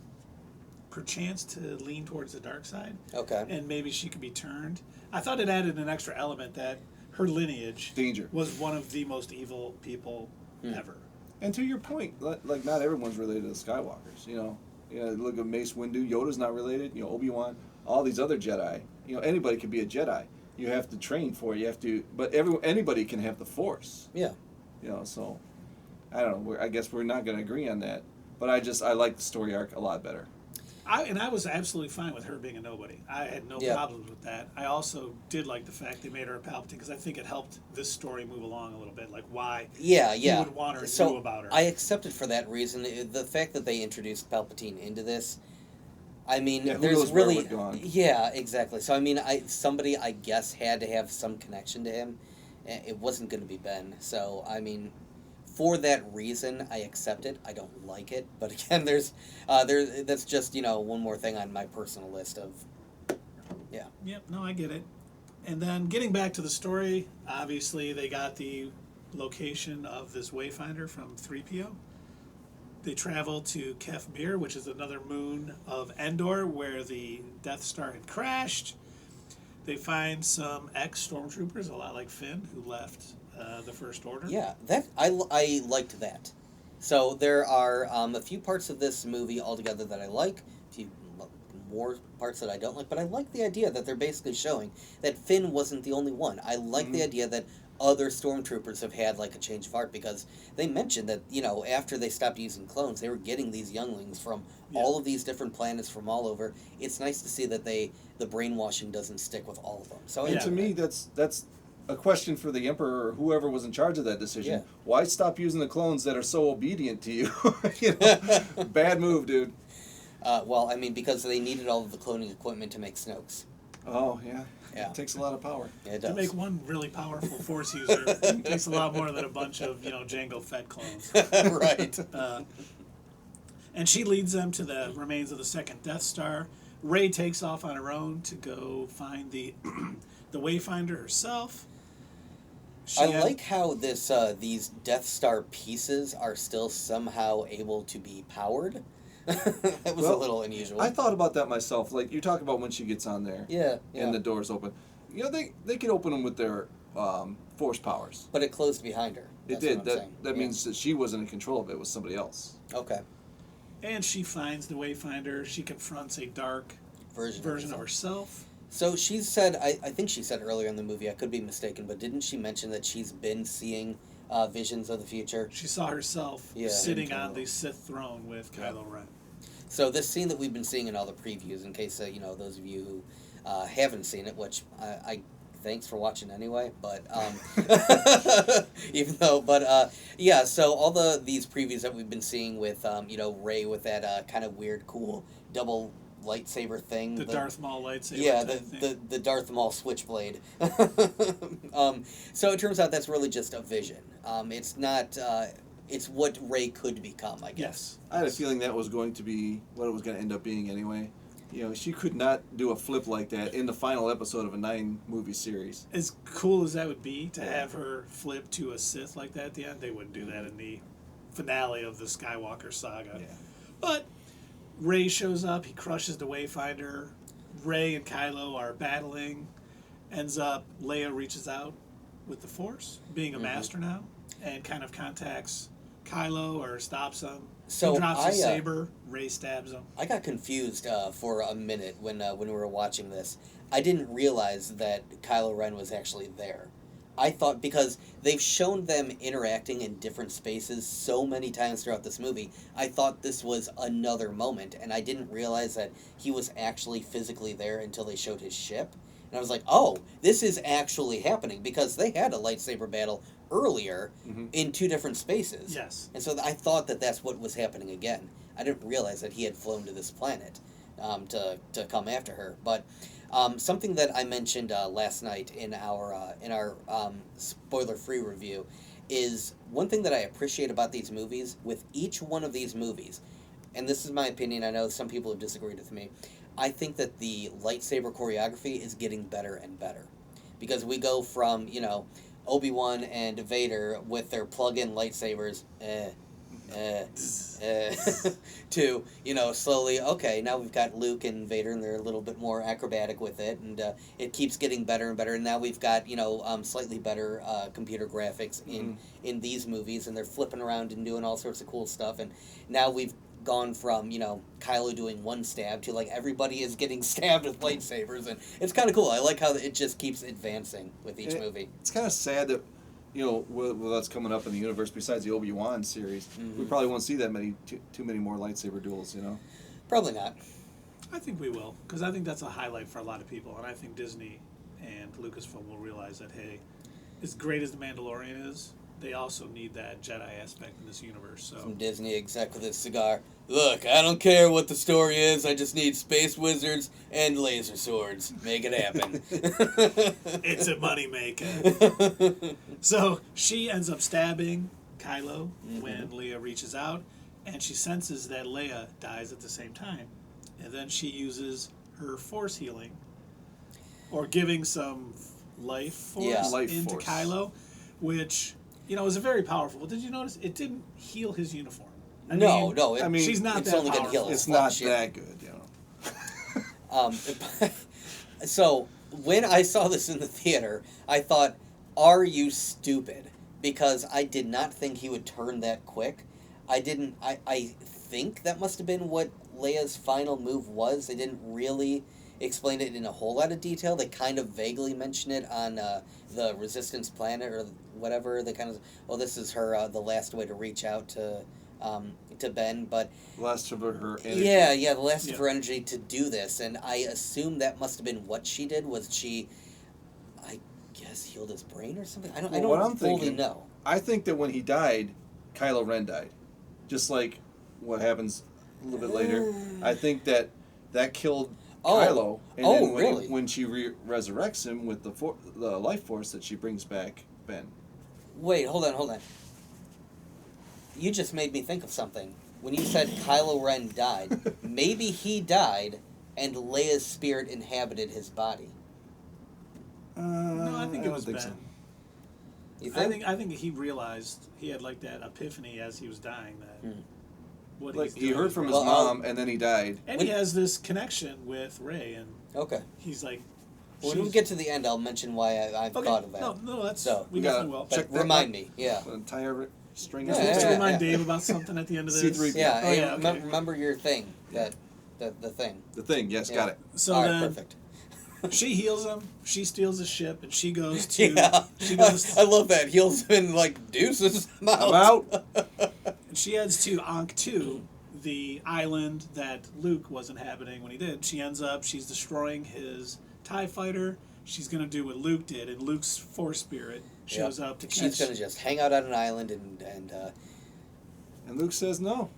C: perchance to lean towards the dark side.
B: Okay.
C: And maybe she could be turned. I thought it added an extra element that her lineage was one of the most evil people ever.
B: And to your point, like not everyone's related to the Skywalkers, look at Mace Windu, Yoda's not related, Obi-Wan, all these other Jedi. Anybody could be a Jedi. You have to train for it. You have to, but anybody can have the Force.
A: Yeah.
B: So I don't know. I guess we're not going to agree on that. But I like the story arc a lot better.
C: I was absolutely fine with her being a nobody. I had no problems with that. I also did like the fact they made her a Palpatine because I think it helped this story move along a little bit, like why you would want her and knew about her.
A: I accept it for that reason. The fact that they introduced Palpatine into this, I mean, there's really... Yeah, exactly. So, I mean, somebody, I guess, had to have some connection to him. It wasn't going to be Ben. So, I mean... For that reason, I accept it. I don't like it, but again, that's just one more thing on my personal list of,
C: Yep, no, I get it. And then getting back to the story, obviously they got the location of this Wayfinder from 3PO. They travel to Kef Bir, which is another moon of Endor, where the Death Star had crashed. They find some ex-stormtroopers, a lot like Finn, who left the First Order.
A: Yeah, I liked that. So there are a few parts of this movie altogether that I like, a few more parts that I don't like, but I like the idea that they're basically showing that Finn wasn't the only one. I like the idea that other stormtroopers have had like a change of heart, because they mentioned that after they stopped using clones, they were getting these younglings from all of these different planets from all over. It's nice to see that the brainwashing doesn't stick with all of them. So
B: to me, that's a question for the Emperor or whoever was in charge of that decision. Yeah. Why stop using the clones that are so obedient to you? Bad move, dude.
A: Well, I mean, because they needed all of the cloning equipment to make Snokes.
B: Oh, yeah. It takes a lot of power.
A: Yeah, it does.
C: To make one really powerful Force user, it takes a lot more than a bunch of, Jango Fett clones.
A: Right.
C: And she leads them to the remains of the second Death Star, Rey takes off on her own to go find the Wayfinder herself.
A: I like how these Death Star pieces are still somehow able to be powered. That was a little unusual.
B: I thought about that myself. Like, you talk about when she gets on there.
A: Yeah.
B: And the doors open. You know, they could open them with their force powers.
A: But it closed behind her.
B: It did. That means that she wasn't in control of it. It was somebody else.
A: Okay.
C: And she finds the Wayfinder. She confronts a dark version of herself.
A: So she said, I think she said earlier in the movie, I could be mistaken, but didn't she mention that she's been seeing visions of the future?
C: She saw herself sitting on the Sith throne with Kylo Ren.
A: So this scene that we've been seeing in all the previews, in case, those of you who haven't seen it, which I thanks for watching anyway, but so all these previews that we've been seeing with Rey with that kind of weird cool double lightsaber thing,
C: the Darth Maul lightsaber,
A: the Darth Maul switchblade. So it turns out that's really just a vision. It's not it's what Rey could become, I guess.
C: Yes.
B: I had a feeling that was going to be what it was going to end up being anyway. She could not do a flip like that in the final episode of a 9-movie series.
C: As cool as that would be to have her flip to a Sith like that at the end, they wouldn't do that in the finale of the Skywalker saga.
B: Yeah.
C: But Rey shows up, he crushes the Wayfinder, Rey and Kylo are battling, ends up, Leia reaches out with the Force, being a master now, and kind of contacts Kylo or stops him.
A: So
C: he drops his saber, Rey stabs him.
A: I got confused for a minute when we were watching this. I didn't realize that Kylo Ren was actually there. I thought, because they've shown them interacting in different spaces so many times throughout this movie, I thought this was another moment, and I didn't realize that he was actually physically there until they showed his ship. And I was like, oh, this is actually happening, because they had a lightsaber battle earlier in 2 different spaces.
C: Yes.
A: And so I thought that that's what was happening again. I didn't realize that he had flown to this planet to come after her. But something that I mentioned last night in our spoiler-free review is one thing that I appreciate about these movies. With each one of these movies, and this is my opinion, I know some people have disagreed with me, I think that the lightsaber choreography is getting better and better. Because we go from, Obi-Wan and Vader with their plug-in lightsabers, to, slowly, okay, now we've got Luke and Vader, and they're a little bit more acrobatic with it, and it keeps getting better and better, and now we've got, slightly better computer graphics in these movies, and they're flipping around and doing all sorts of cool stuff, and now we've gone from, Kylo doing one stab to, everybody is getting stabbed with lightsabers, and it's kind of cool. I like how it just keeps advancing with each movie.
B: It's kind of sad that, what's coming up in the universe besides the Obi-Wan series, we probably won't see that too many more lightsaber duels,
A: Probably not.
C: I think we will, because I think that's a highlight for a lot of people, and I think Disney and Lucasfilm will realize that, hey, as great as The Mandalorian is, they also need that Jedi aspect in this universe. So.
A: Some Disney exec with a cigar. Look, I don't care what the story is. I just need space wizards and laser swords. Make it happen.
C: It's a moneymaker. So she ends up stabbing Kylo when Leia reaches out, and she senses that Leia dies at the same time. And then she uses her force healing, or giving some life force into Kylo, which... is a very powerful. But did you notice it didn't heal his uniform?
A: I mean,
C: she's not
A: it's
C: that
A: only
C: powerful.
A: Heal
B: it's not that good,
A: So when I saw this in the theater, I thought, "Are you stupid?" Because I did not think he would turn that quick. I think that must have been what Leia's final move was. They didn't really explain it in a whole lot of detail. They kind of vaguely mention it on the Resistance planet or whatever. They kind of, this is her the last way to reach out to Ben, but
B: last of her energy.
A: Yeah, the last of her energy to do this, and I assume that must have been what she did. Was she, I guess, healed his brain or something? I don't fully know.
B: I think that when he died, Kylo Ren died, just like what happens a little bit later. I think that killed Kylo, and then when she resurrects him with the life force that she brings back Ben.
A: Wait, hold on. You just made me think of something. When you said Kylo Ren died, maybe he died, and Leia's spirit inhabited his body?
C: No, I think it was Ben.
B: So.
A: You think?
C: I think he realized he had like that epiphany as he was dying that what
B: like
C: he's
B: he
C: doing
B: heard from his mom and then he died.
C: and he has this connection with Rey and
A: Okay.
C: he's like
A: When we get to the end, I'll mention why I've thought of that.
C: No, that's
A: So,
C: we definitely will.
A: But remind me, yeah.
B: The entire string.
C: Let's remind Dave about something at the end of this.
B: C3PO.
A: Yeah,
C: Oh, yeah, okay.
A: remember your thing. The thing.
B: The thing, yes, got it.
C: So
A: All right,
C: then
A: perfect.
C: she heals him. She steals his ship, and she goes to.
A: Yeah,
C: She goes.
A: I love that. Heals him like deuces. I'm out.
B: I'm out.
C: And she heads to Ahch-To, the island that Luke was inhabiting when he did. She ends up. She's destroying his TIE fighter. She's gonna do what Luke did, and Luke's Force spirit shows up to catch.
A: She's gonna just hang out on an island and
B: And Luke says, "No,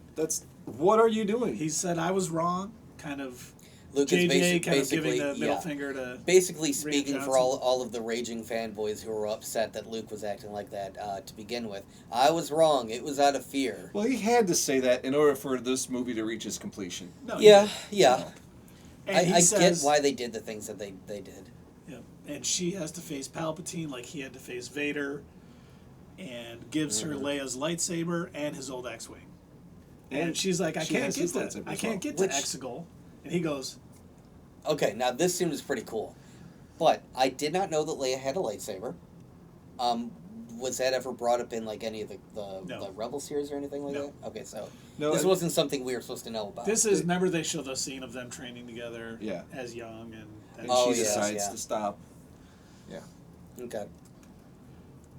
B: what are you doing?"
C: He said, "I was wrong." Kind of.
A: Luke
C: JJ
A: is
C: kind of
A: basically
C: giving the middle finger to.
A: basically speaking for
C: Johnson.
A: all of the raging fanboys who were upset that Luke was acting like that to begin with. I was wrong. It was out of fear.
B: Well, he had to say that in order for this movie to reach its completion.
C: No,
A: Yeah.
C: And
A: I
C: he says,
A: get why they did the things that they did.
C: Yeah, and she has to face Palpatine like he had to face Vader, and gives her Leia's lightsaber and his old X-wing. And she's like, I
B: she
C: can't
B: has
C: get
B: his
C: to
B: lightsaber
C: I
B: as
C: can't
B: well.
C: get to Exegol, and he goes,
A: Okay, now this seems pretty cool, but I did not know that Leia had a lightsaber. Was that ever brought up in like any of the Rebel series or anything like that? Okay, so this wasn't something we were supposed to know about.
C: This is remember they show the scene of them training together as young
B: And
C: and
B: she decides to stop. Yeah.
A: Okay.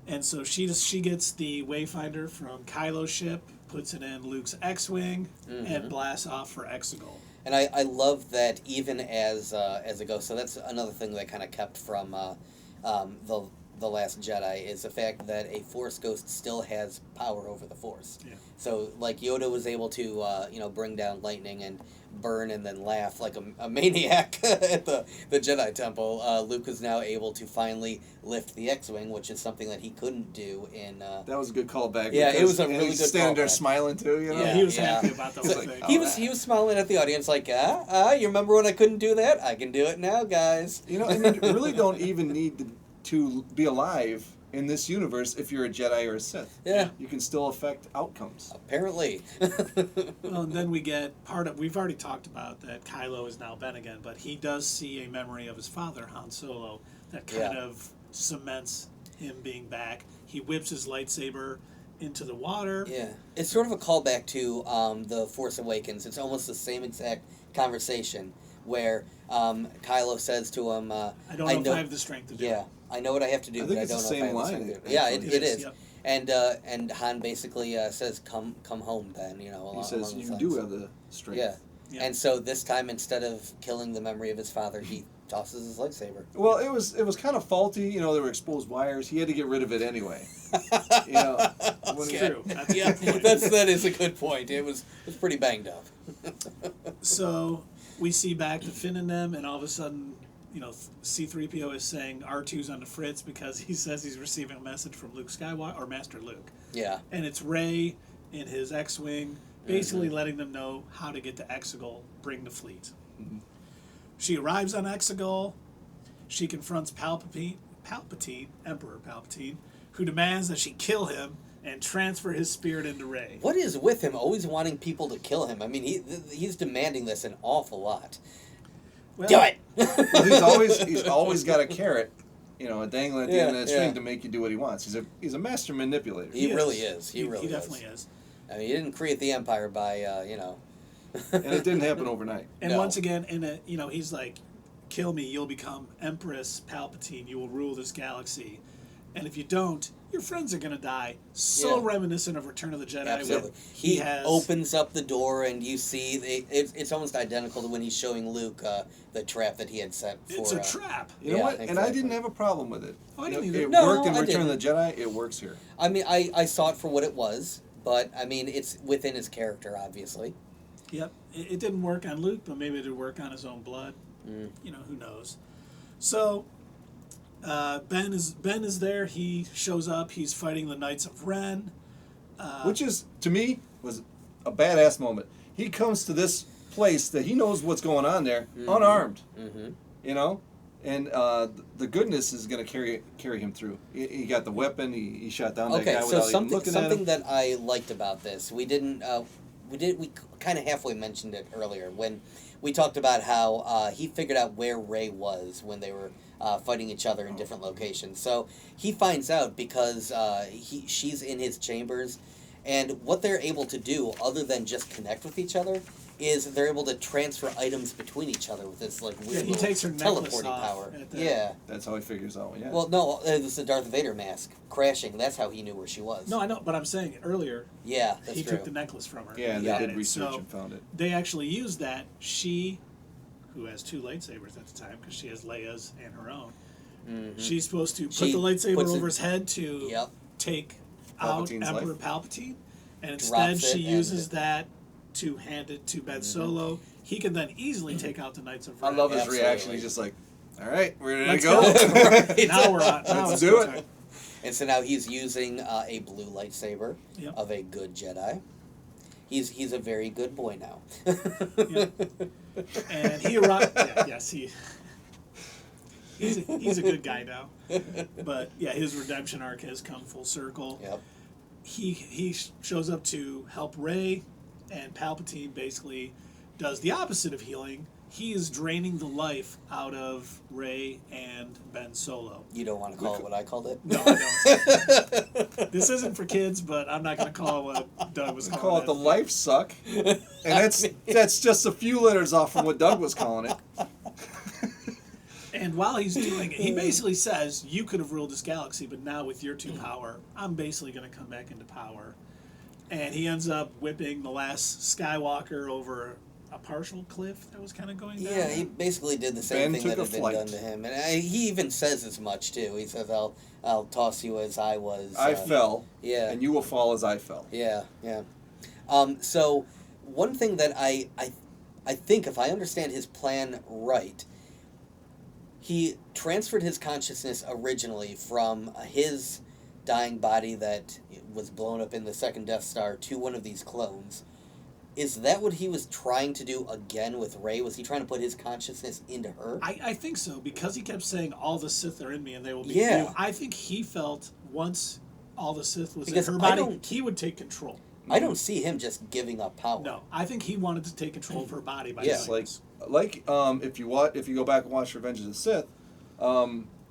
C: And so she gets the Wayfinder from Kylo's ship, puts it in Luke's X-wing, and blasts off for Exegol.
A: And I love that even as it goes. So that's another thing that I kind of kept from the Last Jedi is the fact that a Force ghost still has power over the Force.
C: Yeah.
A: So like Yoda was able to bring down lightning and burn and then laugh like a maniac at the Jedi Temple. Luke is now able to finally lift the X-wing, which is something that he couldn't do in.
B: That was a good callback.
A: Yeah, it was a really good
B: standing there
A: callback.
B: Smiling too. You know.
C: Yeah, he was happy about the whole thing.
A: He was smiling at the audience like, you remember when I couldn't do that? I can do it now, guys.
B: You know, and you really don't even need to be alive in this universe if you're a Jedi or a Sith.
A: Yeah.
B: You can still affect outcomes.
A: Apparently.
C: Well, and then we get we've already talked about that Kylo is now Ben again, but he does see a memory of his father, Han Solo, that kind of cements him being back. He whips his lightsaber into the water.
A: Yeah. It's sort of a callback to The Force Awakens. It's almost the same exact conversation where Kylo says to him,
C: I don't know if I have the strength to do it.
A: Yeah. I know what I have to do,
B: I
A: but
B: think
A: I
B: it's
A: don't
B: the
A: know if I
B: same
A: have the
B: line,
A: strength to do it. Yeah, it is.
C: Yep.
A: And Han basically says, "Come home, Ben."
B: He says, "You do have the strength."
A: Yeah. And so this time, instead of killing the memory of his father, he tosses his lightsaber.
B: Well, it was kind of faulty. You know, there were exposed wires. He had to get rid of it anyway. You know,
C: True.
A: That is a good point. It was pretty banged up.
C: So we see back to Finn and them, and all of a sudden, C-3PO is saying R2's on the fritz because he says he's receiving a message from Luke Skywalker, or Master Luke.
A: Yeah.
C: And it's Rey in his X-Wing, basically letting them know how to get to Exegol, bring the fleet. Mm-hmm. She arrives on Exegol. She confronts Palpatine, Emperor Palpatine, who demands that she kill him and transfer his spirit into Rey.
A: What is with him always wanting people to kill him? I mean, he's demanding this an awful lot.
C: Well,
A: do it!
B: Well, he's always got a carrot, dangling at the end of that string to make you do what he wants. He's a master manipulator.
A: He really is. He
C: definitely is.
A: I mean, he didn't create the Empire by,
B: And it didn't happen overnight.
C: And once again, he's like, kill me, you'll become Empress Palpatine, you will rule this galaxy. And if you don't, your friends are going to die. So reminiscent of Return of the Jedi.
A: Absolutely. He opens up the door and you see, it's almost identical to when he's showing Luke the trap that he had set for...
C: It's a trap.
B: You know what? Exactly. And I didn't have a problem with it.
C: Oh, I didn't either.
B: It worked in Return of the Jedi. It works here.
A: I mean, I saw it for what it was, but, I mean, it's within his character, obviously.
C: Yep. It didn't work on Luke, but maybe it did work on his own blood. Who knows? So... Ben is there. He shows up. He's fighting the Knights of Ren.
B: Which is, to me, was a badass moment. He comes to this place that he knows what's going on there, unarmed. You know, and the goodness is going to carry him through. He got the weapon. He shot down that guy without even looking at him.
A: Something that I liked about this, we kind of halfway mentioned it earlier when we talked about how he figured out where Rey was when they were fighting each other in different locations. So he finds out because she's in his chambers, and what they're able to do, other than just connect with each other, is they're able to transfer items between each other with this like weird
C: he takes her
A: teleporting power. Yeah,
B: that's how he figures out. Yeah.
A: Well, no, it was the Darth Vader mask crashing. That's how he knew where she was.
C: No, I know, but I'm saying earlier.
A: Yeah, that's
C: he
A: true.
C: took the necklace from her.
B: Yeah, they did research and found it.
C: They actually used that. She, who has 2 lightsabers at the time, because she has Leia's and her own. She's supposed to put the lightsaber over his head to take
B: Palpatine's
C: out Emperor Palpatine, and instead she uses that to hand it to Ben Solo. He can then easily take out the Knights of Ren.
B: I love his reaction. He's just like, all right, we're ready to
C: go.
B: Right.
C: Now we're on.
B: Let's do it.
A: And so now he's using a blue lightsaber of a good Jedi. He's a very good boy now.
C: And he arrived. He's a good guy now. But yeah, his redemption arc has come full circle.
A: Yep.
C: He shows up to help Rey, and Palpatine basically does the opposite of healing. He is draining the life out of Rey and Ben Solo.
A: You don't want to call it what I called it?
C: No, I don't. This isn't for kids, but I'm not going to call it what Doug was calling it.
B: Call it the life suck. And that's just a few letters off from what Doug was calling it.
C: And while he's doing it, he basically says, you could have ruled this galaxy, but now with your 2 power, I'm basically going to come back into power. And he ends up whipping the last Skywalker over a partial cliff that was kind of going down.
A: Yeah, he basically did the same thing that had been done to him. And he even says as much, too. He says, I'll toss you as I was.
B: I fell,
A: and
B: you will fall as I fell.
A: Yeah. So one thing that I think, if I understand his plan right, he transferred his consciousness originally from his dying body that was blown up in the second Death Star to one of these clones. Is that what he was trying to do again with Rey? Was he trying to put his consciousness into her?
C: I think so, because he kept saying, all the Sith are in me and they will be in you. I think he felt once all the Sith was in her body, he would take control.
A: I don't see him just giving up power.
C: No, I think he wanted to take control of her body by doing this.
B: Like if you go back and watch Revenge of the Sith,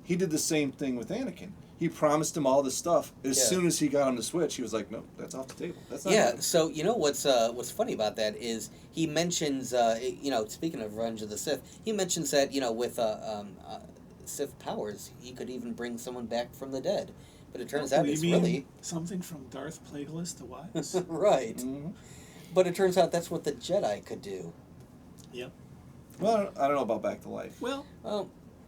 B: he did the same thing with Anakin. He promised him all this stuff. As soon as he got him to switch, he was like, "Nope, that's off the table." That's not happening.
A: So you know what's funny about that is he mentions, speaking of Revenge of the Sith, he mentions that with Sith powers, he could even bring someone back from the dead. But it turns out it's really
C: something from Darth Plagueis the Wise.
A: Right. Mm-hmm. But it turns out that's what the Jedi could do.
C: Yep.
B: Well, I don't know about back to life.
C: Well,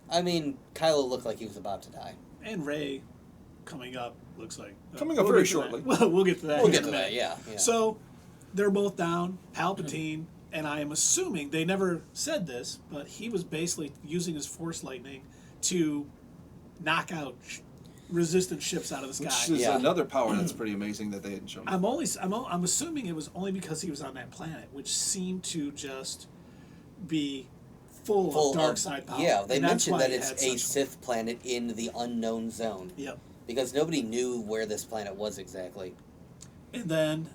A: I mean, Kylo looked like he was about to die.
C: And Rey coming up looks like...
B: coming up very shortly.
C: Well, we'll get to that.
A: We'll get to that, yeah.
C: So, they're both down. Palpatine, and I am assuming, they never said this, but he was basically using his Force lightning to knock out resistant ships out of the sky.
B: Which is another power that's pretty amazing that they hadn't shown.
C: I'm assuming it was only because he was on that planet, which seemed to just be full of dark side power.
A: Yeah, they mentioned that it's a Sith planet in the unknown zone.
C: Yep.
A: Because nobody knew where this planet was exactly.
C: And then,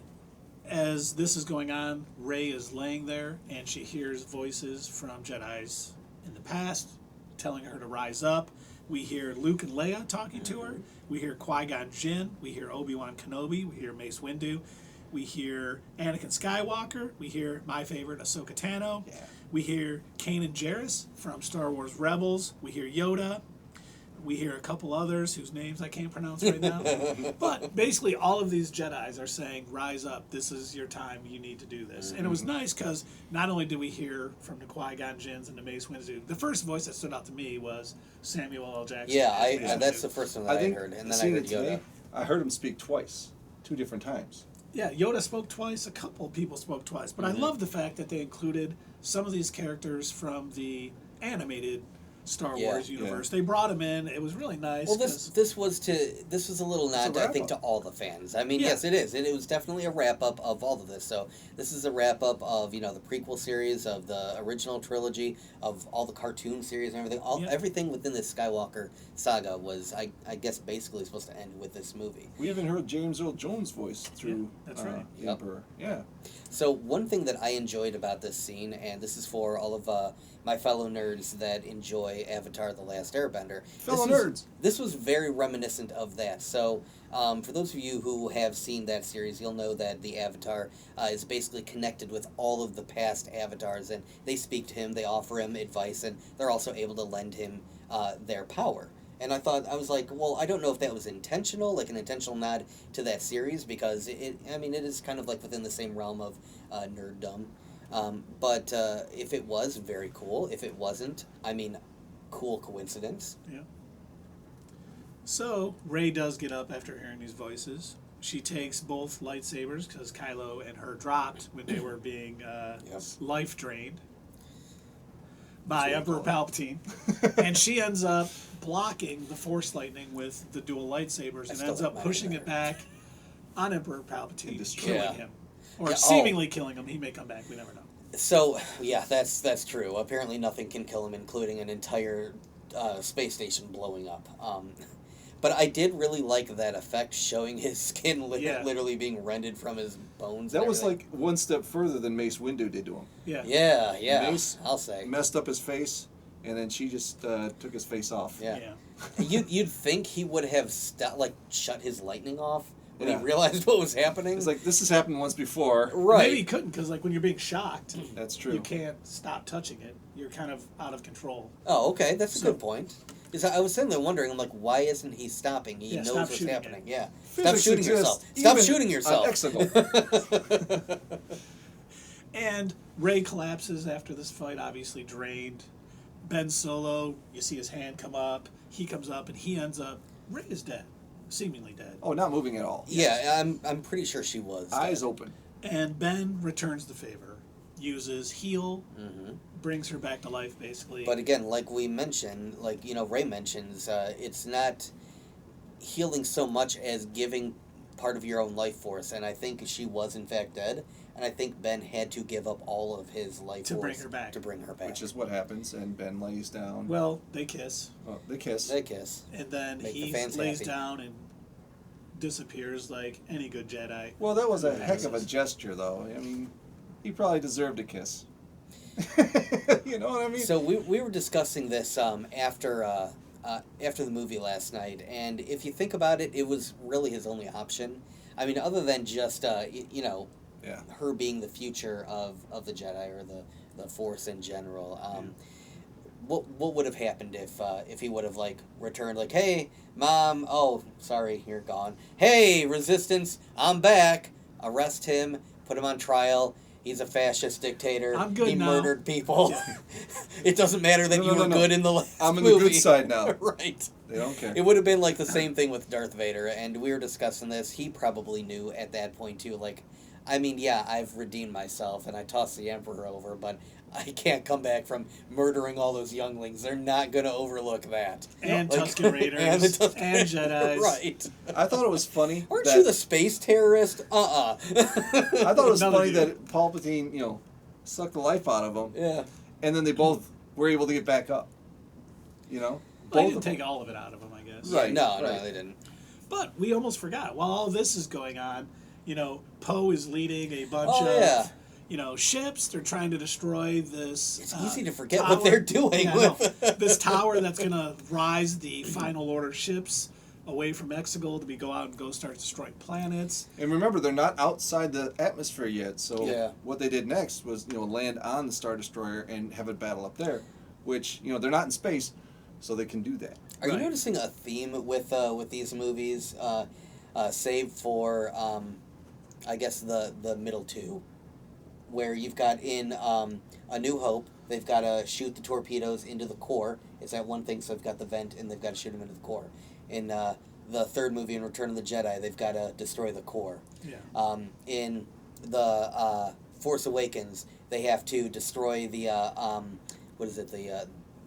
C: as this is going on, Rey is laying there, and she hears voices from Jedis in the past telling her to rise up. We hear Luke and Leia talking to her. We hear Qui-Gon Jinn. We hear Obi-Wan Kenobi. We hear Mace Windu. We hear Anakin Skywalker. We hear my favorite, Ahsoka Tano.
B: Yeah.
C: We hear Kanan Jarrus from Star Wars Rebels. We hear Yoda. We hear a couple others whose names I can't pronounce right now. But basically all of these Jedis are saying, rise up, this is your time, you need to do this. And it was nice because not only did we hear from the Qui-Gon Jinns and the Mace Windu, the first voice that stood out to me was Samuel L. Jackson.
A: Yeah, that's the first one that I heard. And then I heard Yoda. Today,
B: I heard him speak twice, 2 different times.
C: Yeah, Yoda spoke twice, a couple people spoke twice. But I love the fact that they included some of these characters from the animated Star Wars universe. They brought him in. It was really nice.
A: Well, this was a little nod, I think, to all the fans. I mean, yes, it is. It was definitely a wrap up of all of this. So this is a wrap up of the prequel series, of the original trilogy, of all the cartoon series and everything. Everything within this Skywalker saga was, I guess, basically supposed to end with this movie.
B: We even heard James Earl Jones' voice through
C: that's right.
B: the Emperor. Yeah.
A: So one thing that I enjoyed about this scene, and this is for all of my fellow nerds that enjoy Avatar: The Last Airbender. This was very reminiscent of that. So for those of you who have seen that series, you'll know that the Avatar is basically connected with all of the past Avatars, and they speak to him, they offer him advice, and they're also able to lend him their power. And I was like, well, I don't know if that was intentional, like an intentional nod to that series, because it is kind of like within the same realm of nerddom. But if it was, very cool. If it wasn't, cool coincidence.
C: Yeah. So, Rey does get up after hearing these voices. She takes both lightsabers, because Kylo and her dropped when they were being life drained by Emperor Palpatine. And she ends up blocking the Force lightning with the dual lightsabers and ends up pushing it back on Emperor Palpatine, killing him. Or seemingly killing him. He may come back. We never know.
A: So, yeah, that's true. Apparently nothing can kill him, including an entire space station blowing up. But I did really like that effect, showing his skin literally being rended from his bones.
B: That was like one step further than Mace Windu did to him.
A: Yeah. Mace, I'll say,
B: messed up his face, and then she just took his face off.
A: Yeah. You'd think he would have shut his lightning off when he realized what was happening.
B: It's like, this has happened once before.
A: Right.
C: Maybe he couldn't, because when you're being shocked,
B: that's true.
C: You can't stop touching it. You're kind of out of control.
A: Oh, okay. That's a good point. I was sitting there wondering, I'm like, why isn't he stopping? He knows what's happening. Yeah. Stop shooting yourself. Stop shooting yourself.
C: And Rey collapses after this fight, obviously drained. Ben Solo, you see his hand come up. He comes up, and he ends up... Rey is dead. Seemingly dead.
B: Oh, not moving at all.
A: Yeah, I'm pretty sure she was.
B: Eyes open.
C: And Ben returns the favor. Uses heal, brings her back to life, basically.
A: But again, like we mentioned, Rey mentions, it's not healing so much as giving part of your own life force. And I think she was, in fact, dead. And I think Ben had to give up all of his life force to bring her back.
B: Which is what happens, and Ben lays down.
C: Well, they kiss.
B: Oh, they kiss.
C: And then he lays down and disappears like any good Jedi.
B: Well, that was a heck of a gesture, though. I mean, he probably deserved a kiss. You know what I mean?
A: So we were discussing this after the movie last night, and if you think about it, it was really his only option. I mean, other than just her being the future of the Jedi or the Force in general. What would have happened if he would have returned hey, Mom, oh sorry, you're gone. Hey, Resistance, I'm back. Arrest him, put him on trial. He's a fascist dictator.
C: I'm good now.
A: He murdered people. Yeah. It doesn't matter that you were good in the last
B: I'm in
A: movie.
B: the good side now.
A: Right.
B: They don't care.
A: It would have been the same thing with Darth Vader, and we were discussing this. He probably knew at that point too. I've redeemed myself and I tossed the Emperor over, but I can't come back from murdering all those younglings. They're not going to overlook that.
C: And Tusken Raiders. And Jedis.
A: Right.
B: I thought it was funny.
A: Aren't you the space terrorist?
B: I thought it was funny that Palpatine, sucked the life out of him.
A: Yeah.
B: And then they both were able to get back up.
C: Well, they didn't take all of it out of him, I guess.
A: Right. No, they didn't.
C: But we almost forgot. While all this is going on, Poe is leading a bunch of ships. They're trying to destroy this.
A: It's easy to forget
C: tower.
A: What they're doing.
C: Yeah, this tower that's going to rise the Final Order ships away from Exegol to go out and go start destroying planets.
B: And remember, they're not outside the atmosphere yet. So what they did next was land on the Star Destroyer and have it battle up there, which they're not in space, so they can do that.
A: Are you noticing a theme with these movies, save for I guess the middle two, where you've got in A New Hope, they've got to shoot the torpedoes into the core. Is that one thing? So they've got the vent and they've got to shoot them into the core. In the third movie, in Return of the Jedi, they've got to destroy the core.
C: Yeah.
A: In the Force Awakens, they have to destroy the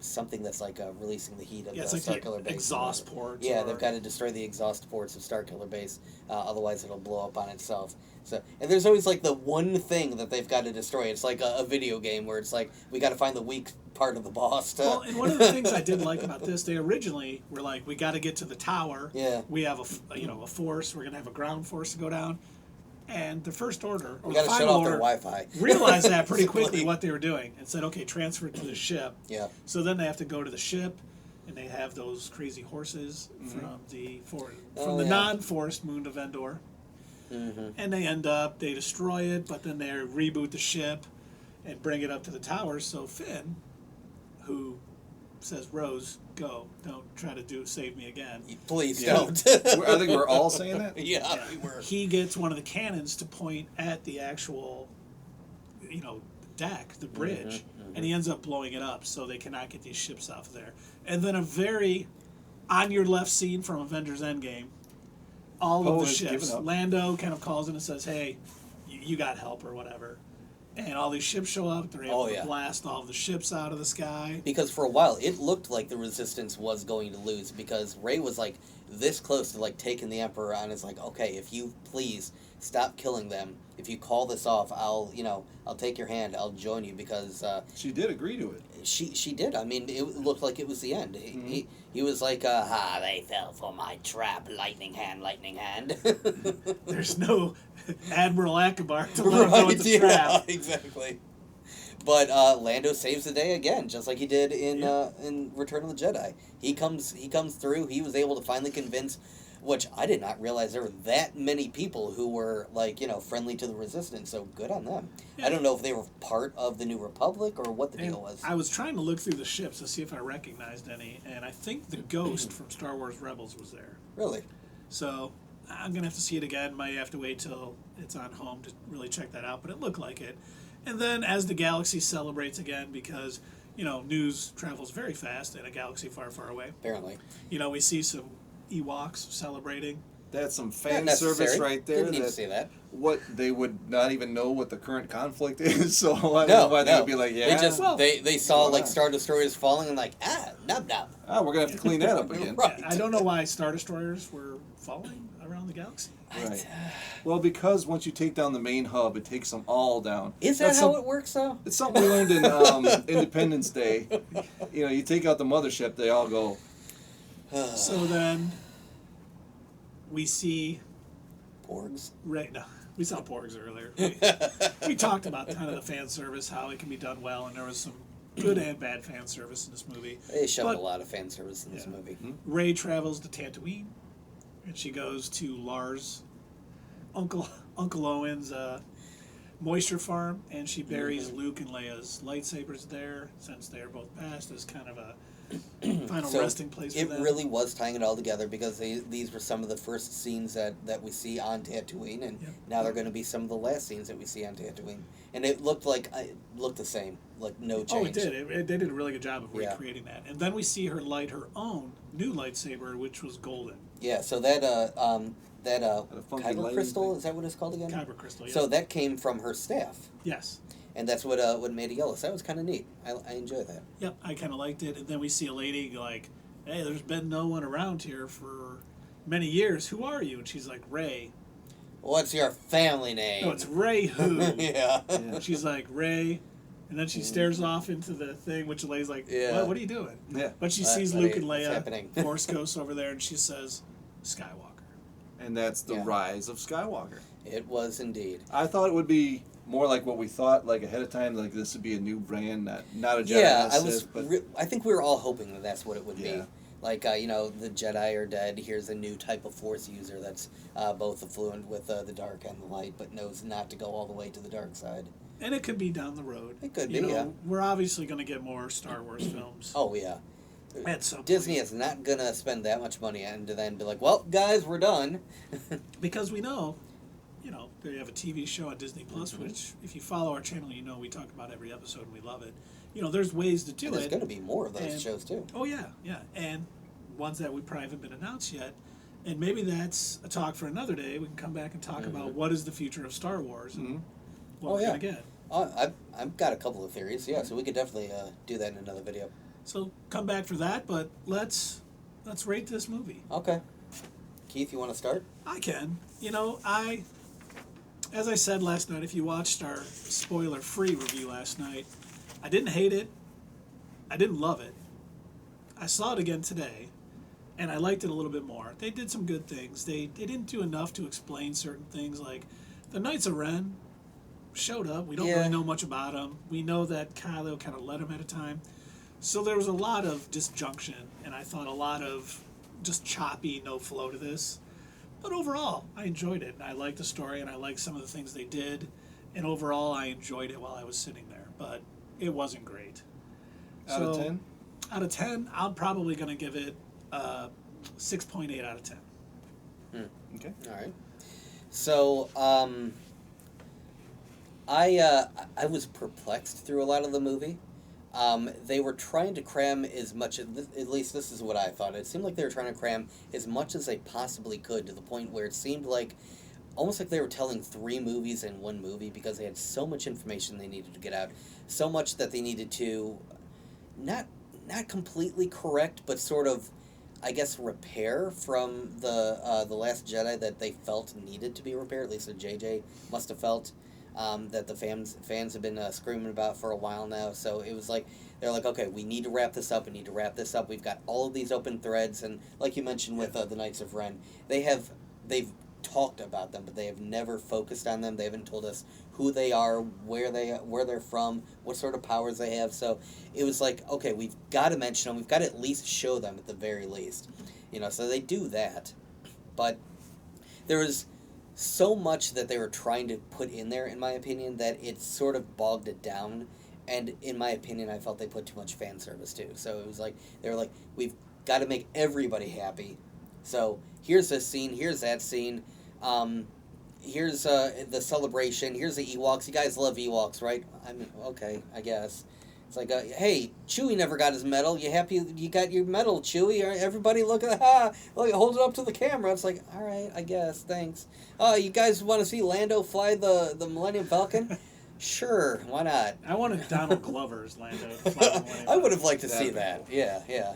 A: something that's like releasing the heat of the
C: it's like
A: Starkiller base.
C: Exhaust ports.
A: Yeah, they've got to destroy the exhaust ports of Starkiller base, otherwise it'll blow up on itself. So, and there's always like the one thing that they've got to destroy. It's like a video game where it's like we got to find the weak part of the boss.
C: Well, and one of the things I did like about this, they originally were like, we got to get to the tower.
A: Yeah.
C: We have a force. We're gonna have a ground force to go down. And the First Order, or
A: we
C: the
A: got to shut
C: Final
A: off their
C: Order,
A: Wi-Fi.
C: realized that pretty quickly what they were doing and said, okay, transfer it to the ship.
A: Yeah.
C: So then they have to go to the ship, and they have those crazy horses from the non-forest moon of Endor. Mm-hmm. And they destroy it, but then they reboot the ship and bring it up to the tower. So Finn, who says, Rose, go, don't try to save me again.
A: Please don't.
B: I think we're all saying that.
A: Yeah, we were.
C: He gets one of the cannons to point at the actual, deck, the bridge, and he ends up blowing it up, so they cannot get these ships off of there. And then a very on your left scene from Avengers Endgame, all of the ships. Lando kind of calls in and says, hey, you got help or whatever. And all these ships show up. They're able to blast all of the ships out of the sky.
A: Because for a while, it looked like the Resistance was going to lose because Rey was like this close to like taking the Emperor on. It's like, okay, if you please stop killing them, if you call this off, I'll take your hand. I'll join you because
B: she did agree to it.
A: She did. I mean, it looked like it was the end. He was like, they fell for my trap. Lightning hand.
C: There's no Admiral Akbar to let him know it's a trap.
A: Exactly. But Lando saves the day again, just like he did in Return of the Jedi. He comes through. He was able to finally convince, which I did not realize there were that many people who were friendly to the Resistance. So good on them. Yeah. I don't know if they were part of the New Republic or what the deal was.
C: I was trying to look through the ships to see if I recognized any, and I think the Ghost from Star Wars Rebels was there.
A: Really?
C: So I'm gonna have to see it again. Might have to wait till it's on home to really check that out. But it looked like it. And then as the galaxy celebrates again, because news travels very fast in a galaxy far, far away.
A: Apparently.
C: We see some Ewoks celebrating.
B: That's some fan service right there.
A: Didn't need to see that.
B: What they would not even know what the current conflict is, so I don't know why they would be like,
A: They just they saw like Star Destroyers falling and like nub.
B: We're gonna have to clean that up again.
C: Right. I don't know why Star Destroyers were falling around the galaxy.
B: Right. Well, because once you take down the main hub, it takes them all down.
A: Is that how it works, though?
B: It's something we learned in Independence Day. You take out the mothership, they all go.
C: So then we see
A: Porgs.
C: We saw Porgs earlier. We talked about kind of the fan service, how it can be done well, and there was some good and bad fan service in this movie.
A: They showed a lot of fan service in this movie.
C: Rey travels to Tatooine, and she goes to Lars, Uncle Owen's moisture farm, and she buries Luke and Leia's lightsabers there, since they are both passed as kind of a final resting place for them.
A: It really was tying it all together because these were some of the first scenes that we see on Tatooine, and now they're going to be some of the last scenes that we see on Tatooine. And it looked the same, like no change.
C: Oh, it did. They did a really good job of recreating that. And then we see her light her own new lightsaber, which was golden.
A: Yeah, so that Kyber crystal, is that what it's called again?
C: Kyber crystal, yeah.
A: So that came from her staff.
C: Yes.
A: And that's what made it yellow. So that was kind of neat. I enjoyed that.
C: Yep, I kind of liked it. And then we see a lady like, hey, there's been no one around here for many years. Who are you? And she's like, Rey.
A: What's your family name?
C: No, it's Rey who.
A: Yeah.
C: She's like, Rey. And then she stares off into the thing, which Leia's like, what are you doing?
B: Yeah.
C: But she sees Luke and Leia, Force Ghost over there, and she says, Skywalker.
B: And that's the rise of Skywalker.
A: It was indeed.
B: I thought it would be more like what we thought, like ahead of time, like this would be a new brand, not a Jedi.
A: Yeah, I think we were all hoping that that's what it would be. Like, the Jedi are dead. Here's a new type of Force user that's both fluent with the dark and the light, but knows not to go all the way to the dark side.
C: And it could be down the road.
A: It could be, yeah.
C: We're obviously going to get more Star Wars films.
A: Oh, yeah.
C: At some
A: Disney
C: point.
A: is not going to spend that much money and then be like, well, guys, we're done.
C: Because we know, they have a TV show on Disney Plus, which, if you follow our channel, we talk about every episode and we love it. There's ways to do
A: and there's going to be more of those shows, too.
C: Oh, yeah. And ones that we probably haven't been announced yet. And maybe that's a talk for another day. We can come back and talk about what is the future of Star Wars and what we're going to get.
A: I've got a couple of theories, so we could definitely do that in another video.
C: So come back for that, but let's rate this movie.
A: Okay. Keith, you want to start?
C: I can. As I said last night, if you watched our spoiler-free review last night, I didn't hate it. I didn't love it. I saw it again today, and I liked it a little bit more. They did some good things. They didn't do enough to explain certain things, like the Knights of Ren showed up. We don't really know much about them. We know that Kylo kind of led them at a time. So there was a lot of disjunction, and I thought a lot of just choppy, no flow to this. But overall, I enjoyed it. I liked the story, and I liked some of the things they did. And overall, I enjoyed it while I was sitting there. But it wasn't great.
B: Out of 10?
C: Out of 10, I'm probably going to give it 6.8 out of 10.
B: Okay.
A: All right. So, I was perplexed through a lot of the movie. They were trying to cram as much, at least this is what I thought. It seemed like they were trying to cram as much as they possibly could, to the point where it seemed like, almost like they were telling 3 movies in one movie, because they had so much information they needed to get out. So much that they needed to, not completely correct, but sort of, I guess, repair from the Last Jedi that they felt needed to be repaired. At least that JJ must have felt. That the fans have been screaming about for a while now. So it was like, they're like, okay, we need to wrap this up. We've got all of these open threads, and like you mentioned with the Knights of Ren, they've talked about them, but they have never focused on them. They haven't told us who they are, where they're from, what sort of powers they have. So it was like, okay, we've got to mention them. We've got to at least show them at the very least, So they do that, but there was so much that they were trying to put in there, in my opinion, that it sort of bogged it down. And in my opinion, I felt they put too much fan service too. So it was like, they were like, we've got to make everybody happy. So here's this scene, here's that scene, here's the celebration, here's the Ewoks. You guys love Ewoks, right? I mean, okay, I guess. It's like, hey, Chewie never got his medal. You happy you got your medal, Chewie? Everybody look at look, hold it up to the camera. It's like, all right, I guess, thanks. You guys want to see Lando fly the Millennium Falcon? Sure, why not?
C: I wanted Donald Glover's Lando fly the Millennium Falcon.
A: I would have liked to see that. Cool. Yeah.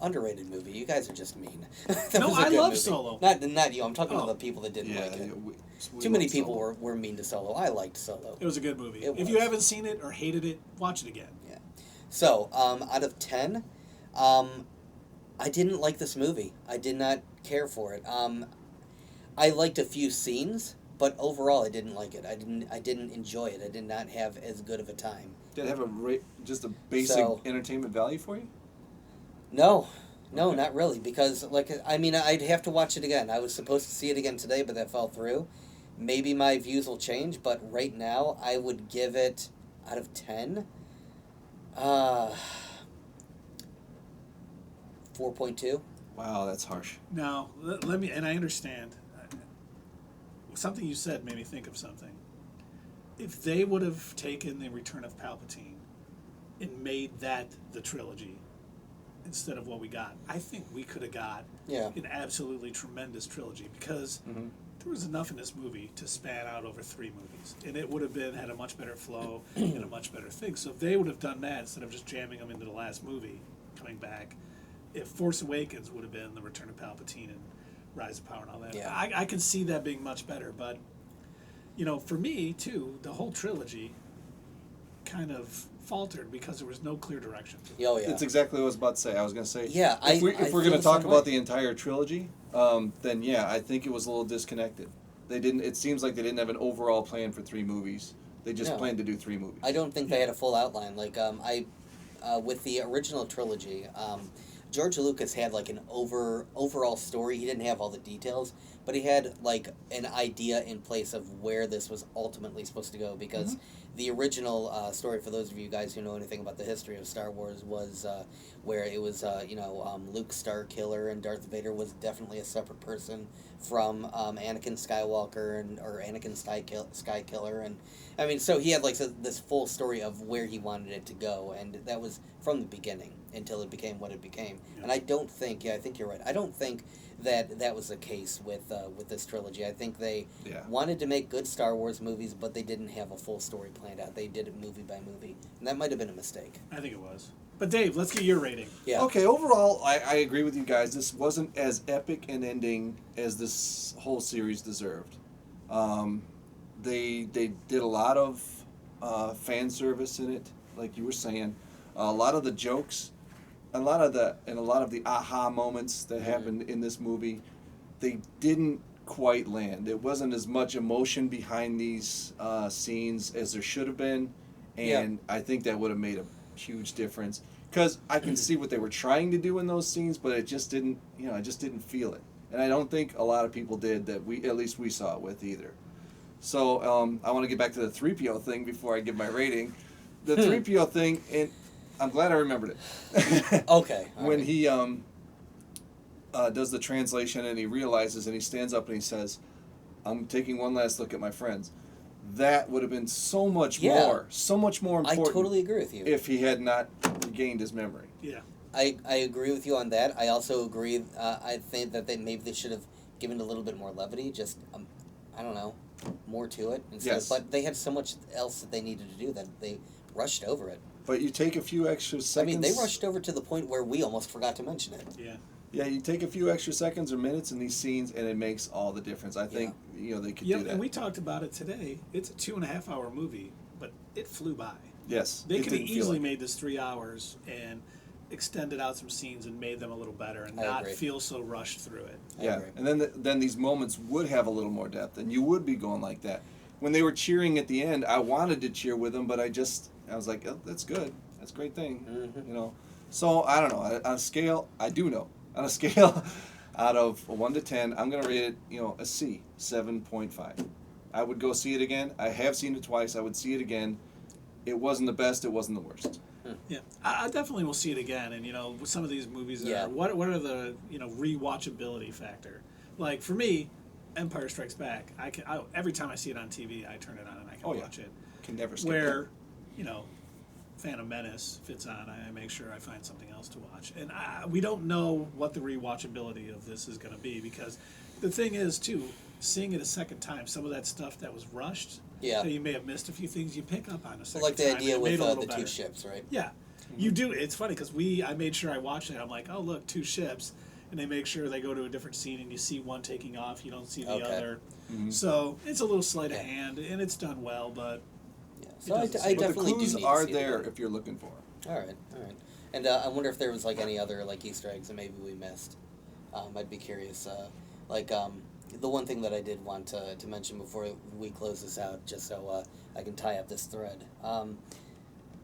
A: Underrated movie. You guys are just mean.
C: No, I love
A: movie.
C: Solo.
A: Not you. I'm talking about the people that didn't like it.
B: We
A: Too many people were mean to Solo. I liked Solo.
C: It was a good movie. If you haven't seen it or hated it, watch it again.
A: Yeah. So, out of 10, I didn't like this movie. I did not care for it. I liked a few scenes, but overall I didn't like it. I didn't enjoy it. I did not have as good of a time.
B: Did it have just a basic entertainment value for you?
A: No, not really, because, I'd have to watch it again. I was supposed to see it again today, but that fell through. Maybe my views will change, but right now, I would give it, out of 10, 4.2.
B: Wow, that's harsh.
C: Now, let me, and I understand. Something you said made me think of something. If they would have taken the Return of Palpatine and made that the trilogy, instead of what we got, I think we could have got an absolutely tremendous trilogy, because there was enough in this movie to span out over 3 movies, and it would have had a much better flow and a much better thing. So if they would have done that instead of just jamming them into the last movie, coming back, if Force Awakens would have been the Return of Palpatine and Rise of Power and all that, I can see that being much better. But for me too, the whole trilogy kind of faltered because there was no clear direction.
A: Oh, yeah.
B: That's exactly what I was about to say. I was going to say,
A: yeah,
B: if we're going to talk about the entire trilogy, then I think it was a little disconnected. It seems like they didn't have an overall plan for 3 movies. They just planned to do 3 movies.
A: I don't think they had a full outline. With the original trilogy, George Lucas had an overall story. He didn't have all the details, but he had an idea in place of where this was ultimately supposed to go, because the original story, for those of you guys who know anything about the history of Star Wars, was where it was Luke Starkiller and Darth Vader was definitely a separate person from Anakin Skywalker or Anakin Skykiller, and so he had this full story of where he wanted it to go, and that was from the beginning until it became what it became. And I don't think, I think you're right, I don't think that was the case with this trilogy. I think they wanted to make good Star Wars movies, but they didn't have a full story planned out. They did it movie by movie, and that might have been a mistake.
C: I think it was. But Dave, let's get your rating.
A: Yeah.
B: Okay, overall, I agree with you guys. This wasn't as epic an ending as this whole series deserved. They did a lot of fan service in it, like you were saying. A lot of the jokes, a lot of the aha moments that happened in this movie, they didn't quite land. There wasn't as much emotion behind these scenes as there should have been, and I think that would have made a huge difference. Because I can see what they were trying to do in those scenes, but it just didn't, I just didn't feel it. And I don't think a lot of people did that at least we saw it with either. So I want to get back to the 3PO thing before I give my rating. The 3PO thing, and I'm glad I remembered it.
A: Okay.
B: When he does the translation and he realizes and he stands up and he says, I'm taking one last look at my friends. That would have been so much more important.
A: I totally agree with you.
B: If he had not regained his memory.
C: Yeah.
A: I agree with you on that. I also agree, I think that maybe they should have given a little bit more levity, just, I don't know, more to it.
B: Yes.
A: But they had so much else that they needed to do that they rushed over it.
B: But you take a few extra seconds.
A: I mean, they rushed over to the point where we almost forgot to mention it.
C: Yeah.
B: Yeah, you take a few extra seconds or minutes in these scenes, and it makes all the difference. I think they could do that.
C: And we talked about it today. It's a 2.5 hour movie, but it flew by.
B: Yes,
C: They could have easily made this 3 hours and extended out some scenes and made them a little better and not feel so rushed through it.
B: Yeah, and then these moments would have a little more depth, and you would be going like that. When they were cheering at the end, I wanted to cheer with them, but I was like, oh, that's good. That's a great thing, So, I don't know. On a scale, I do know. On a scale out of 1 to 10, I'm going to rate it, a C, 7.5. I would go see it again. I have seen it twice. I would see it again. It wasn't the best. It wasn't the worst.
C: Yeah, I definitely will see it again. And, with some of these movies, what are the, rewatchability factor? Like, for me, Empire Strikes Back, every time I see it on TV, I turn it on and I can watch it.
B: Can never skip
C: Where, Phantom Menace fits on, I make sure I find something else to watch. And we don't know what the rewatchability of this is going to be, because the thing is, too, seeing it a second time, some of that stuff that was rushed, so you may have missed a few things you pick up on a second time.
A: Like the idea with the
C: better.
A: 2 ships, right?
C: Yeah. You do. It's funny, because I made sure I watched it. I'm like, oh, look, 2 ships. And they make sure they go to a different scene, and you see one taking off, you don't see the other. Mm-hmm. So it's a little sleight of hand, and it's done well, but...
A: So I definitely
B: the clues
A: do need
B: are
A: to see
B: there
A: it.
B: if you're looking for them.
A: All right. And I wonder if there was any other Easter eggs that maybe we missed. I'd be curious. The one thing that I did want to mention before we close this out, just so I can tie up this thread.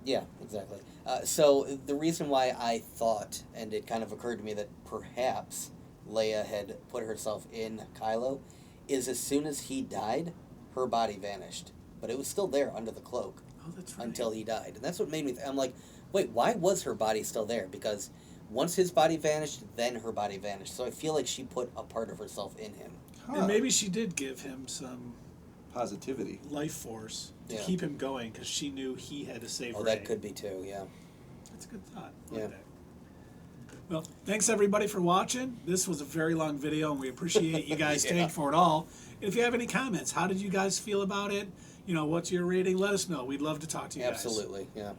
A: Yeah, exactly. So the reason why I thought, and it kind of occurred to me that perhaps Leia had put herself in Kylo, is as soon as he died, her body vanished. But it was still there under the cloak until he died. And that's what made me I'm like, wait, why was her body still there? Because once his body vanished, then her body vanished. So I feel like she put a part of herself in him.
C: And maybe she did give him some...
B: positivity.
C: Life force to keep him going, because she knew he had to save Rey.
A: That could be too, yeah.
C: That's a good thought. Like that. Well, thanks everybody for watching. This was a very long video, and we appreciate you guys staying for it all. And if you have any comments, how did you guys feel about it? What's your rating? Let us know. We'd love to talk to you guys.
A: Absolutely, yeah.